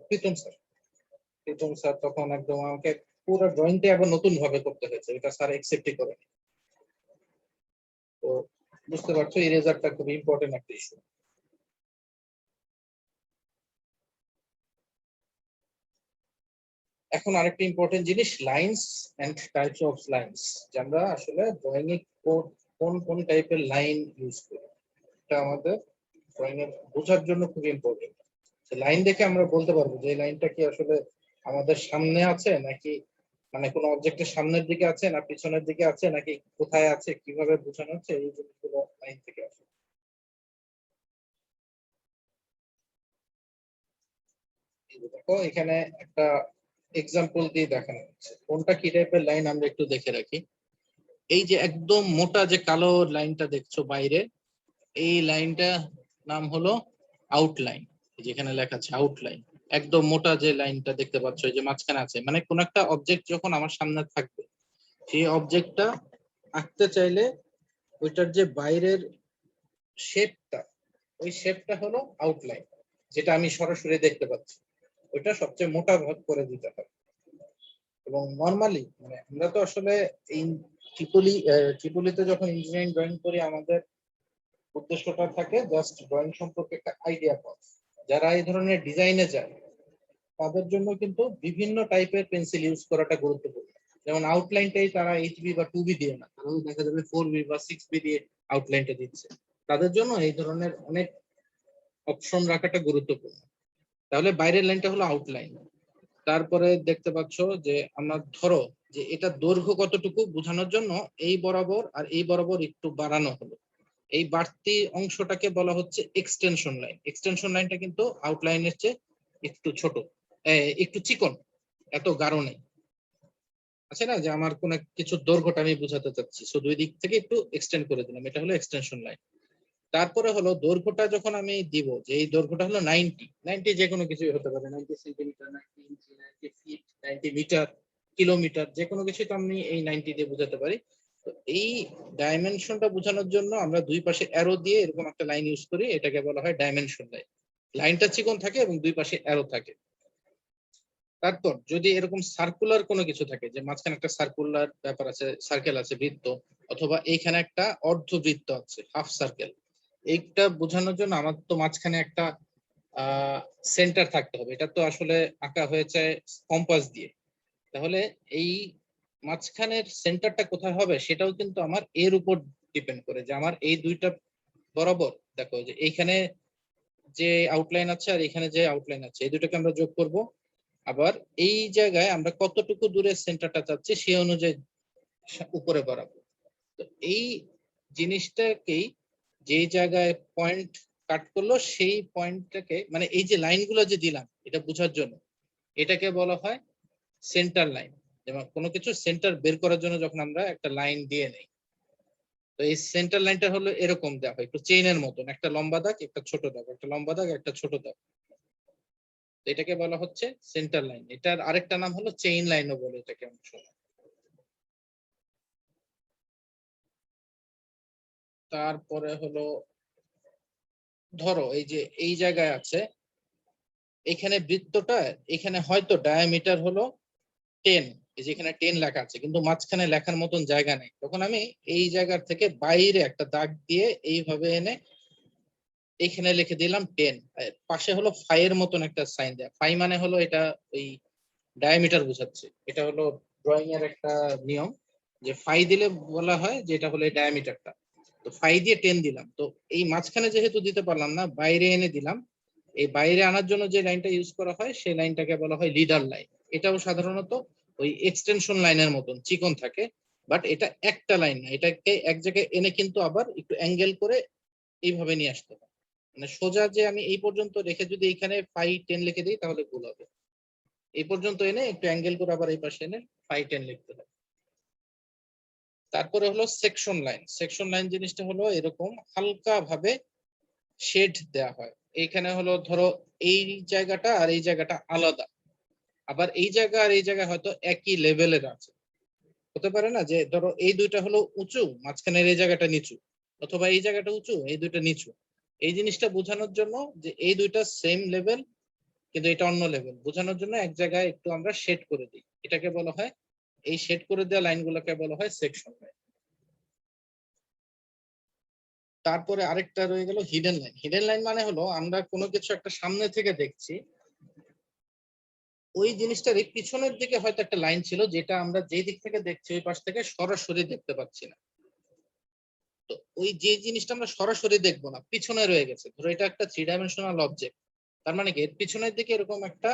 প্রীতম স্যার। প্রীতম স্যার তখন একদম আমাকে পুরো ড্রয়িংটা আবার নতুন ভাবে করতে হয়েছে, এটা স্যার একসেপ্টই করেনি। তো বুঝতে পারছো ইরেজারটা খুব ইম্পর্টেন্ট একটা ইস্যু। এখন আরেকটা ইম্পর্টেন্ট জিনিস, lines and types of lines, যে আমরা আসলে ড্রয়িং এ কোন কোন টাইপের লাইন ইউজ করি, এটা আমাদের ড্রয়িং এর বোঝার জন্য খুব ইম্পর্টেন্ট। লাইন দেখে আমরা বলতে পারবো যে এই লাইনটা কি আসলে আমাদের সামনে আছে নাকি মানে কোনো অবজেক্টের সামনের দিকে আছে না পিছনের দিকে আছে নাকি কোথায় আছে কিভাবে বোঝানো হচ্ছে এই জিনিসগুলো লাইন থেকে আসে। এই যে দেখো এখানে একটা এক্সাম্পল দিয়ে দেখানো হচ্ছে কোনটা কি টাইপের লাইন আমরা একটু দেখে রাখি। এই যে একদম মোটা যে কালো লাইনটা দেখছো বাইরে, এই লাইনটা নাম হলো আউটলাইন। যেখানে লেখা আছে আউটলাইন, একদম মোটা যে লাইনটা দেখতে পাচ্ছ এই যে মাঝখানে আছে, মানে কোন একটা অবজেক্ট যখন আমার সামনে থাকবে সেই অবজেক্টটা আঁকতে চাইলে ওইটার যে বাইরের শেপটা, ওই শেপটা হলো আউটলাইন, যেটা আমি সরাসরি দেখতে পাচ্ছি, ওইটা সবচেয়ে মোটা ভাগ করে দিতে হয়। এবং নর্মালি মানে আমরা তো আসলে এই ট্রিপলিতে যখন ইঞ্জিনিয়ারিং ড্রয়িং করি আমাদের উদ্দেশ্যটা থাকে জাস্ট ড্রয়িং সম্পর্কে একটা আইডিয়া পাওয়া। যারা এই ধরনের ডিজাইনে যায় তাদের জন্য কিন্তু বিভিন্ন টাইপের পেন্সিল ইউজ করাটা গুরুত্বপূর্ণ। যেমন আউটলাইনটাই তারা 8B বা 2B দিয়ে না, তারাও দেখা যাবে 4B বা 6B দিয়ে আউটলাইনটা দিচ্ছে। তাদের জন্য এই ধরনের অনেক অপশন রাখাটা গুরুত্বপূর্ণ। তাহলে বাইরের লাইনটা হলো আউটলাইন। তারপরে দেখতে পাচ্ছ যে আমরা ধরো যে এটা দৈর্ঘ্য কতটুকু বোঝানোর জন্য এই বরাবর আর এই বরাবর একটু বাড়ানো হলো, এই বাড়তি অংশটাকে বলা হচ্ছে এক্সটেনশন লাইন। এক্সটেনশন লাইনটা কিন্তু আউটলাইনের চেয়ে একটু ছোট, একটু চিকন, এত গাঢ় নেই। আছে না যে আমার কোন কিছু দৈর্ঘ্যটা আমি বোঝাতে চাচ্ছি, সো দুই দিক থেকে একটু এক্সটেন্ড করে দিলাম, এটা হলো এক্সটেনশন লাইন। তারপরে হলো দৈর্ঘ্যটা যখন আমি দিব যে এই দৈর্ঘ্যটা হলো 90 যে কোনো কিছুই হতে পারে, 90 সেন্টিমিটার, 90 ইঞ্চি, 90 ফিট, 90 মিটার, কিলোমিটার, যে কোনো কিছুই তো আমি এই 90 দিয়ে বোঝাতে পারি। তো এই ডাইমেনশনটা বোঝানোর জন্য আমরা দুই পাশে অ্যারো দিয়ে এরকম একটা লাইন ইউজ করি, এটাকে বলা হয় ডাইমেনশন লাইন। লাইনটা চিকন থাকে এবং দুই পাশে অ্যারো থাকে। তারপর যদি এরকম সার্কুলার কোনো কিছু থাকে, যে মাঝখানে একটা সার্কুলার ব্যাপার আছে, সার্কেল আছে, বৃত্ত, অথবা এইখানে একটা অর্ধবৃত্ত আছে, হাফ সার্কেল, এইটা বোঝানোর জন্য আমার তো মাঝখানে একটা সেন্টার থাকতে হবে। এটা তো আসলে আঁকা হয়েছে কম্পাস দিয়ে। তাহলে এই মাঝখানের সেন্টারটা কোথায় হবে সেটাও কিন্তু আমার এর উপর ডিপেন্ড করে, যে আমার এই দুইটা বরাবর দেখো যে এইখানে যে আউটলাইন আছে আর এখানে যে আউটলাইন আছে, এই দুটোকে আমরা যোগ করব। আবার এই জায়গায় আমরা কতটুকু দূরে সেন্টারটা চাচ্ছি সেই অনুযায়ী উপরে বাড়াবো। তো এই জিনিসটাকেই যে জায়গায় পয়েন্ট কাট করলো সেই পয়েন্টটাকে, মানে এই যে লাইনগুলো যে দিলাম এটা বোঝার জন্য, এটাকে বলা হয় সেন্টার লাইন। যেমন কোনো কিছু সেন্টার বের করার জন্য যখন আমরা একটা লাইন দিয়ে নেই, তো এই সেন্টার লাইনটা হলো এরকম দেওয়া হয় একটু চেইনের মতন, একটা লম্বা দাগ, একটা ছোট দাগ, একটা লম্বা দাগ, একটা ছোট দাগ। এটাকে বলা হচ্ছে সেন্টার লাইন। এটার আরেকটা নাম হলো চেইন লাইনও বলে এটাকে অনেক সময়। তারপরে হলো ধরো এই যে এই জায়গায় আছে, এখানে বৃত্তটা, এখানে হয়তো ডায়ামিটার হলো 10, এই যে এখানে 10 লেখা আছে কিন্তু মাঝখানে লেখার মতন জায়গা নেই, তখন আমি এই জায়গার থেকে বাইরে একটা দাগ দিয়ে এইভাবে এনে এখানে লিখে দিলাম 10। পাশে হলো ফাই এর মতন একটা সাইন দেয়া, ফাই মানে হলো এটা ওই ডায়ামিটার বোঝাচ্ছে। এটা হলো ড্রয়িং এর একটা নিয়ম, যে ফাই দিলে বলা হয় যে এটা হলো এই ডায়ামিটারটা। তো ফাই দিয়ে 10 দিলাম, তো এই মাঝখানে যেহেতু দিতে পারলাম না, বাইরে এনে দিলাম। এই বাইরে আনার জন্য যে লাইনটা ইউজ করা হয় সেই লাইনটাকে বলা হয় লিডার লাইন। এটাও সাধারণত ওই এক্সটেনশন লাইনের মতন চিকন থাকে, বাট এটা একটা লাইন না, এটাকে এক জায়গায় এনে কিন্তু আবার একটু অ্যাঙ্গেল করে এইভাবে নিয়ে আসতে হয়। মানে সোজা যে আমি এই পর্যন্ত রেখে যদি এখানে 5 10 লিখে দিই তাহলে ভুল হবে। এই পর্যন্ত এনে একটু অ্যাঙ্গেল করে আবার এই পাশে এনে 5 10 লিখতে হয়। তারপরে হলো সেকশন লাইন। সেকশন লাইন জিনিসটা হলো এরকম হালকা ভাবে শেড দেওয়া হয়। এইখানে হলো ধরো এই জায়গাটা আর এই জায়গাটা আলাদা, আবার এই জায়গা আর এই জায়গা হয়তো একই লেভেলের আছে। হতে পারে না যে ধরো এই দুইটা হলো উঁচু, মাঝখানের এই জায়গাটা নিচু, অথবা এই জায়গাটা উঁচু, এই দুইটা নিচু। এই জিনিসটা বোঝানোর জন্য যে এই দুইটা সেম লেভেল কিন্তু এটা অন্য লেভেল, বোঝানোর জন্য এক জায়গায় একটু আমরা শেড করে দিই, এটাকে বলা হয়, এই শেড করে দেওয়া লাইনগুলোকে বলা হয় সেকশন লাইন। তারপরে আরেকটা রয়ে গেল হিডেন লাইন। হিডেন লাইন মানে হলো আমরা কোনো কিছু একটা সামনে থেকে দেখছি, ওই জিনিসটার পিছনের দিকে হয়তো একটা লাইন ছিল যেটা আমরা যেই দিক থেকে দেখছি ওই পাশ থেকে সরাসরি দেখতে পাচ্ছি না। তো ওই যে জিনিসটা আমরা সরাসরি দেখবো না, পিছনে রয়ে গেছে, ধরো এটা একটা 3 ডাইমেনশনাল অবজেক্ট, তার মানে কি এর পিছনের দিকে এরকম একটা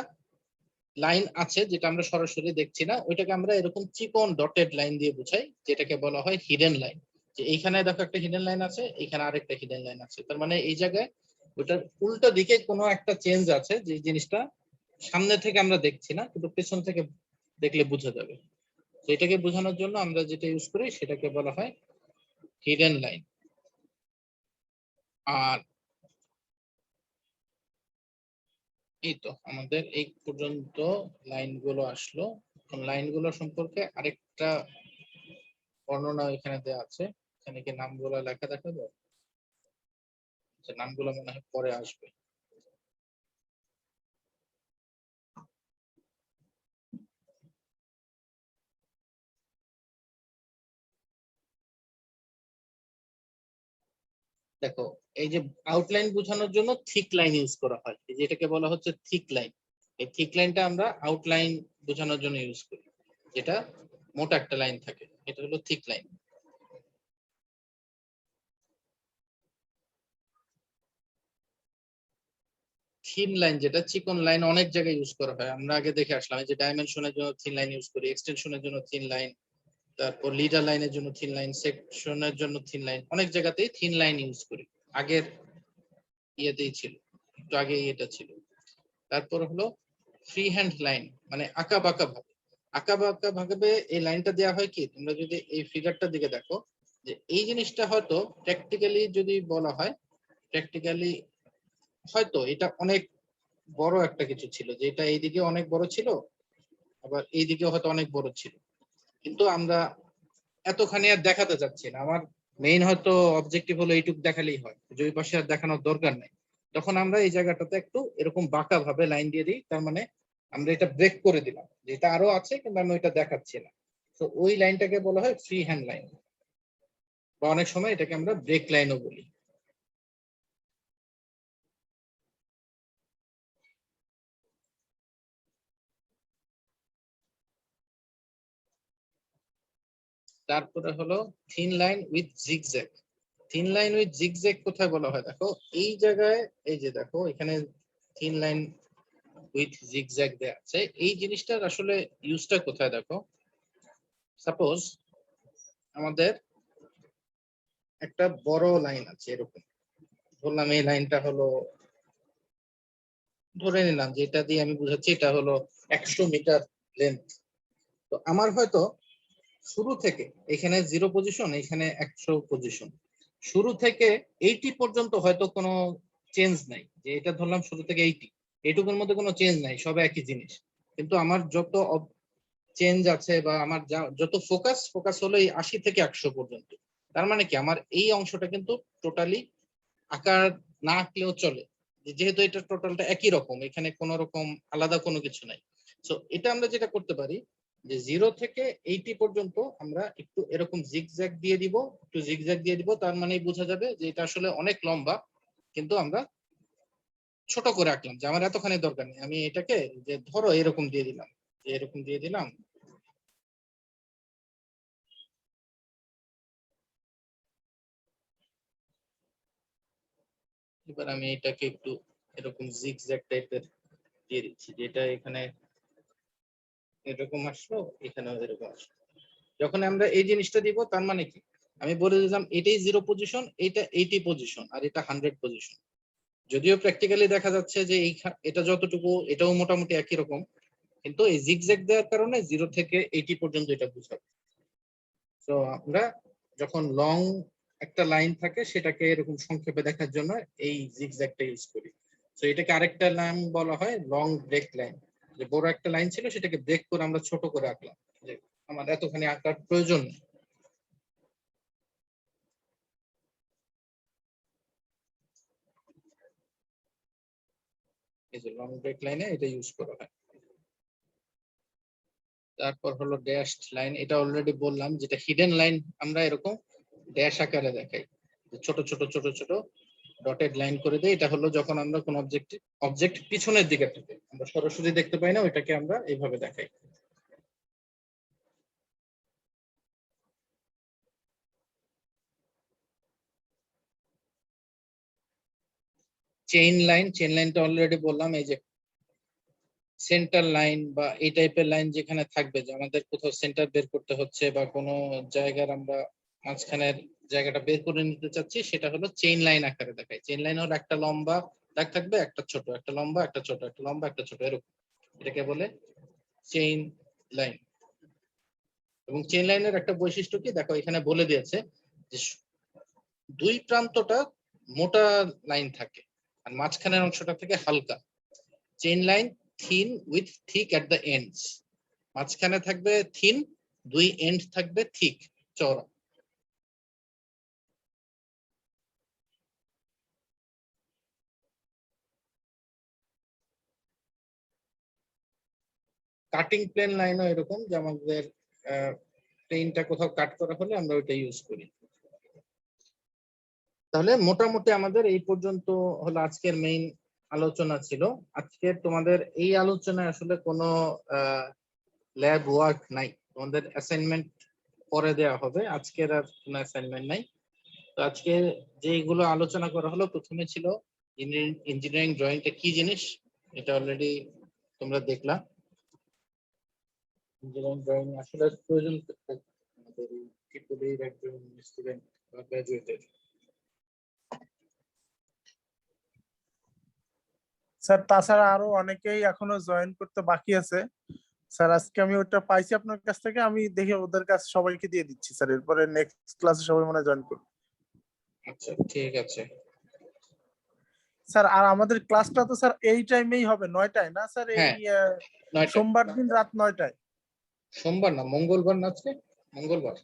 লাইন আছে যেটা আমরা সরাসরি দেখছি না, ওইটাকে আমরা এরকম চিকন ডটেড লাইন দিয়ে বোঝাই, যেটাকে বলা হয় হিডেন লাইন। যে এইখানে দেখো একটা হিডেন লাইন আছে, এইখানে আরেকটা হিডেন লাইন আছে, তার মানে এই জায়গায় ওইটার উল্টো দিকে কোনো একটা চেঞ্জ আছে, যে জিনিসটা সামনে থেকে আমরা দেখছি না, কিন্তু পেছন থেকে দেখলে বোঝা যাবে। তো এটাকে বোঝানোর জন্য আমরা যেটা ইউজ করি সেটাকে বলা হয় হিডেন লাইন। আর এই তো আমাদের এই পর্যন্ত লাইনগুলো আসলো। লাইনগুলো সম্পর্কে আরেকটা বর্ণনা এখানে দেওয়া আছে, এখানে কি নামগুলো লেখা দেখা যায়? নামগুলো মনে হয় পরে আসবে। দেখো, এই যে আউটলাইন বোঝানোর জন্য থিক লাইন ইউজ করা হয়, এই যে এটাকে বলা হচ্ছে থিক লাইন। এই থিক লাইনটা আমরা আউটলাইন বোঝানোর জন্য ইউজ করি, যেটা মোটা একটা লাইন থাকে, এটা হলো থিক লাইন। থিন লাইন যেটা চিকন লাইন অনেক জায়গায় ইউজ করা হয়, আমরা আগে দেখে আসলাম। এই যে ডাইমেনশনের জন্য থিন লাইন ইউজ করি, এক্সটেনশনের জন্য থিন লাইন, তারপর লিডার লাইনের জন্য থিন লাইন, সেকশনের জন্য থিন লাইন, অনেক জায়গাতেই থিন লাইন ইউজ করি। আগের ইয়েতেই ছিল, একটু আগে এটা ছিল। তারপর হলো ফ্রি হ্যান্ড লাইন, মানে আঁকা বাঁকা ভাবে। আঁকা বাঁকা ভাবে এই লাইনটা দেওয়া হয় কি, তোমরা যদি এই ফিগারটার দিকে দেখো, যে এই জিনিসটা হয়তো প্র্যাকটিক্যালি যদি বলা হয়, প্র্যাকটিক্যালি হয়তো এটা অনেক বড় একটা কিছু ছিল, যে এটা এইদিকে অনেক বড় ছিল, আবার এইদিকে হয়তো অনেক বড় ছিল, কিন্তু আমরা এতখানি আর দেখাতে চাচ্ছি না। আমার মেইন হয়তো অবজেক্টিভ হলো এইটুক দেখালেই হয়, যে ওই পাশে আর দেখানোর দরকার নাই। তখন আমরা এই জায়গাটাতে একটু এরকম বাঁকা ভাবে লাইন দিয়ে দিই, তার মানে আমরা এটা ব্রেক করে দিলাম, যে এটা আরো আছে কিন্তু আমি ওইটা দেখাচ্ছি না। তো ওই লাইনটাকে বলা হয় ফ্রি হ্যান্ড লাইন, বা অনেক সময় এটাকে আমরা ব্রেক লাইনও বলি। তারপরে হলো thin line with zigzag. Thin line with zigzag কোথায় বলা হয়, দেখো এই জায়গায়, এই যে দেখো এখানে থিন লাইন উইথ জিগজ্যাগ দেয়া আছে, এই জিনিসটার আসলে ইউজটা কোথায় দেখো। সাপোজ আমাদের একটা বড় লাইন আছে এরকম, ধরলাম এই লাইনটা হলো, ধরে নিলাম যে এটা দিয়ে আমি বুঝাচ্ছি এটা হলো 100 মিটার লেন্থ। তো আমার হয়তো শুরু থেকে এখানে 0 পজিশন, এখানে 100 পজিশন, শুরু থেকে 80 পর্যন্ত হয়তো কোনো চেঞ্জ নাই, যে এটা ধরলাম শুরু থেকে 80, এইটুকুর মধ্যে কোনো চেঞ্জ নাই, সব একই জিনিস। কিন্তু আমার যত চেঞ্জ আছে, বা আমার যত ফোকাস ফোকাস হলো এই 80 থেকে 100 পর্যন্ত। তার মানে কি আমার এই অংশটা কিন্তু টোটালি আকার না আঁকলেও চলে, যেহেতু এটা টোটালটা একই রকম, এখানে কোনো রকম আলাদা কোনো কিছু নাই। সো এটা আমরা যেটা করতে পারি, যে 0 থেকে 80 পর্যন্ত আমরা একটু এরকম জিগজ্যাগ দিয়ে দিব, একটু জিগজ্যাগ দিয়ে দিব, তার মানে বোঝা যাবে যে এটা আসলে অনেক লম্বা, কিন্তু আমরা ছোট করে আঁকলাম, যে আমার এতখানি দরকার নেই, আমি এটাকে যে ধরো এরকম দিয়ে দিলাম, যে এরকম দিয়ে দিলাম। এবার আমি এটাকে একটু এরকম জিগজ্যাগ টাইপের দিয়ে দিচ্ছি, যেটা এখানে এরকম আসলো, এখানেও এরকম আসলো। যখন আমরা এই জিনিসটা দিব, তার মানে কি আমি বলে দিলাম এটাই 0 পজিশন, এটা 80 পজিশন, আর এটা 100 পজিশন। যদিও প্র্যাকটিক্যালি দেখা যাচ্ছে যে এই এটা যতটুকু এটাও মোটামুটি একই রকম, কিন্তু এই জিগজ্যাগ দেওয়ার কারণে 0 থেকে 80 পর্যন্ত এটা বোঝাবে। তো আমরা যখন লং একটা লাইন থাকে সেটাকে এরকম সংক্ষেপে দেখার জন্য এই জিগজ্যাগটা ইউজ করি। তো এটাকে আরেকটা নাম বলা হয় লং ব্রেক লাইন, যে বড় একটা লাইন ছিল সেটাকে ব্রেক করে আমরা ছোট করে আঁকলাম, যে আমার এতখানি আঁকার প্রয়োজন নেই। এই যে লং ব্রেক লাইনে এটা ইউজ করা হয়। তারপর হলো ড্যাশড লাইন, এটা অলরেডি বললাম, যেটা হিডেন লাইন আমরা এরকম ড্যাশ আকারে দেখাই, ছোট ছোট ছোট ছোট ডটেড লাইন করে দেই। এটা হলো যখন আমরা কোন অবজেক্ট পিছনের দিকে থাকে, আমরা সরাসরি দেখতে পাই না, ওইটাকে আমরা এইভাবে দেখাই। চেইন লাইনটা অলরেডি বললাম, এই যে সেন্টার লাইন বা এই টাইপের লাইন যেখানে থাকবে, যে আমাদের কোথাও সেন্টার বের করতে হচ্ছে বা কোনো জায়গার আমরা মাঝখানের জায়গাটা বের করে নিতে চাচ্ছি, সেটা হলো চেইন লাইন আকারে দেখায়। চেইন লাইন হলো একটা লম্বা দাগ থাকবে, একটা ছোট, একটা লম্বা, একটা ছোট, একটা লম্বা, একটা ছোট, এরকম। এটাকে বলে চেইন লাইন। এবং চেইন লাইনের একটা বৈশিষ্ট্য কি দেখো, এখানে বলে দিয়েছে যে দুই প্রান্তটা মোটা লাইন থাকে আর মাঝখানের অংশটা থেকে হালকা। Chain line thin with thick at the ends, মাঝখানে থাকবে থিন, দুই এন্ড থাকবে থিক, চওড়া। কাটিং প্লেন লাইনও এরকম, যে আমাদের প্লেনটা কোথাও কাট করা হলে আমরা ওইটা ইউজ করি। তাহলে মোটামুটি আমাদের এই পর্যন্ত হলো আজকের মেইন আলোচনা ছিল। আজকে তোমাদের এই আলোচনায় আসলে কোনো ল্যাব ওয়ার্ক নাই, তোমাদের অ্যাসাইনমেন্ট পরে দেওয়া হবে, আজকের আর কোনো অ্যাসাইনমেন্ট নাই। তো আজকে যেগুলো আলোচনা করা হলো, প্রথমে ছিল ইঞ্জিনিয়ারিং ড্রয়িংটা কি জিনিস, এটা অলরেডি তোমরা দেখলা। ইঞ্জিনিয়ারিং ড্রয়িং আসলে প্রয়োজন আমাদের ট্রিপল একজন স্টুডেন্ট বা গ্রাজুয়েটের। স্যার তাছাড়া আরো অনেকেই এখনো জয়েন করতে বাকি আছে স্যার। আজকে আমি ওটা পাইছি আপনার কাছ থেকে, আমি দেখে ওদের কাছে সবাইকে দিয়ে দিচ্ছি স্যার, এরপরে নেক্সট ক্লাসে সবাই মনে জয়েন করবে। আচ্ছা ঠিক আছে স্যার আর আমাদের ক্লাসটা তো স্যার এই টাইমেই হবে 9টায় না স্যার? এই হ্যাঁ, 9টায়। সোমবার দিন রাত 9টায়। সোমবার না, মঙ্গলবার না, আজকে মঙ্গলবার।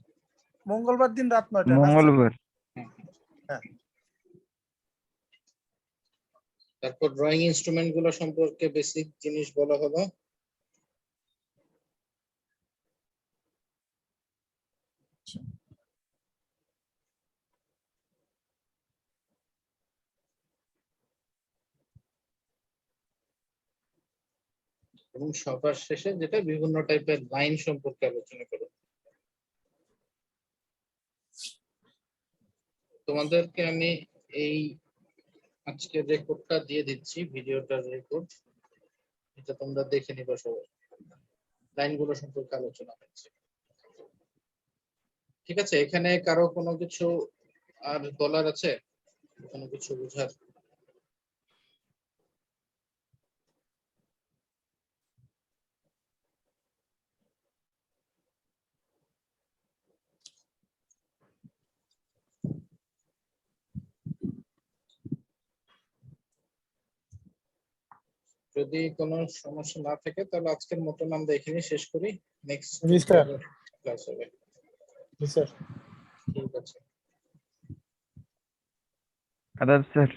মঙ্গলবার দিন রাত 9টায় না স্যার? মঙ্গলবার। হ্যাঁ। তারপর ড্রয়িং ইনস্ট্রুমেন্ট গুলো সম্পর্কে বেসিক জিনিস বলা হলো। এবং সবার শেষে যেটা বিভিন্ন টাইপের লাইন সম্পর্কে আলোচনা করো। তোমাদেরকে আমি এই আজকের রেকর্ডটা দিয়ে দিচ্ছি, ভিডিওটার রেকর্ড, এটা তোমরা দেখে নিবা সবাই। লাইনগুলো সম্পর্কে আলোচনা হচ্ছে, ঠিক আছে? এখানে কারো কোনো কিছু আর বলার আছে, কোনো কিছু বোঝার? যদি কোনো সমস্যা না থাকে তাহলে আজকের মতন আমরা এখানে শেষ করি। নেক্সট জি স্যার। ক্লাস হবে। জি স্যার। ঠিক আছে। আদাব স্যার।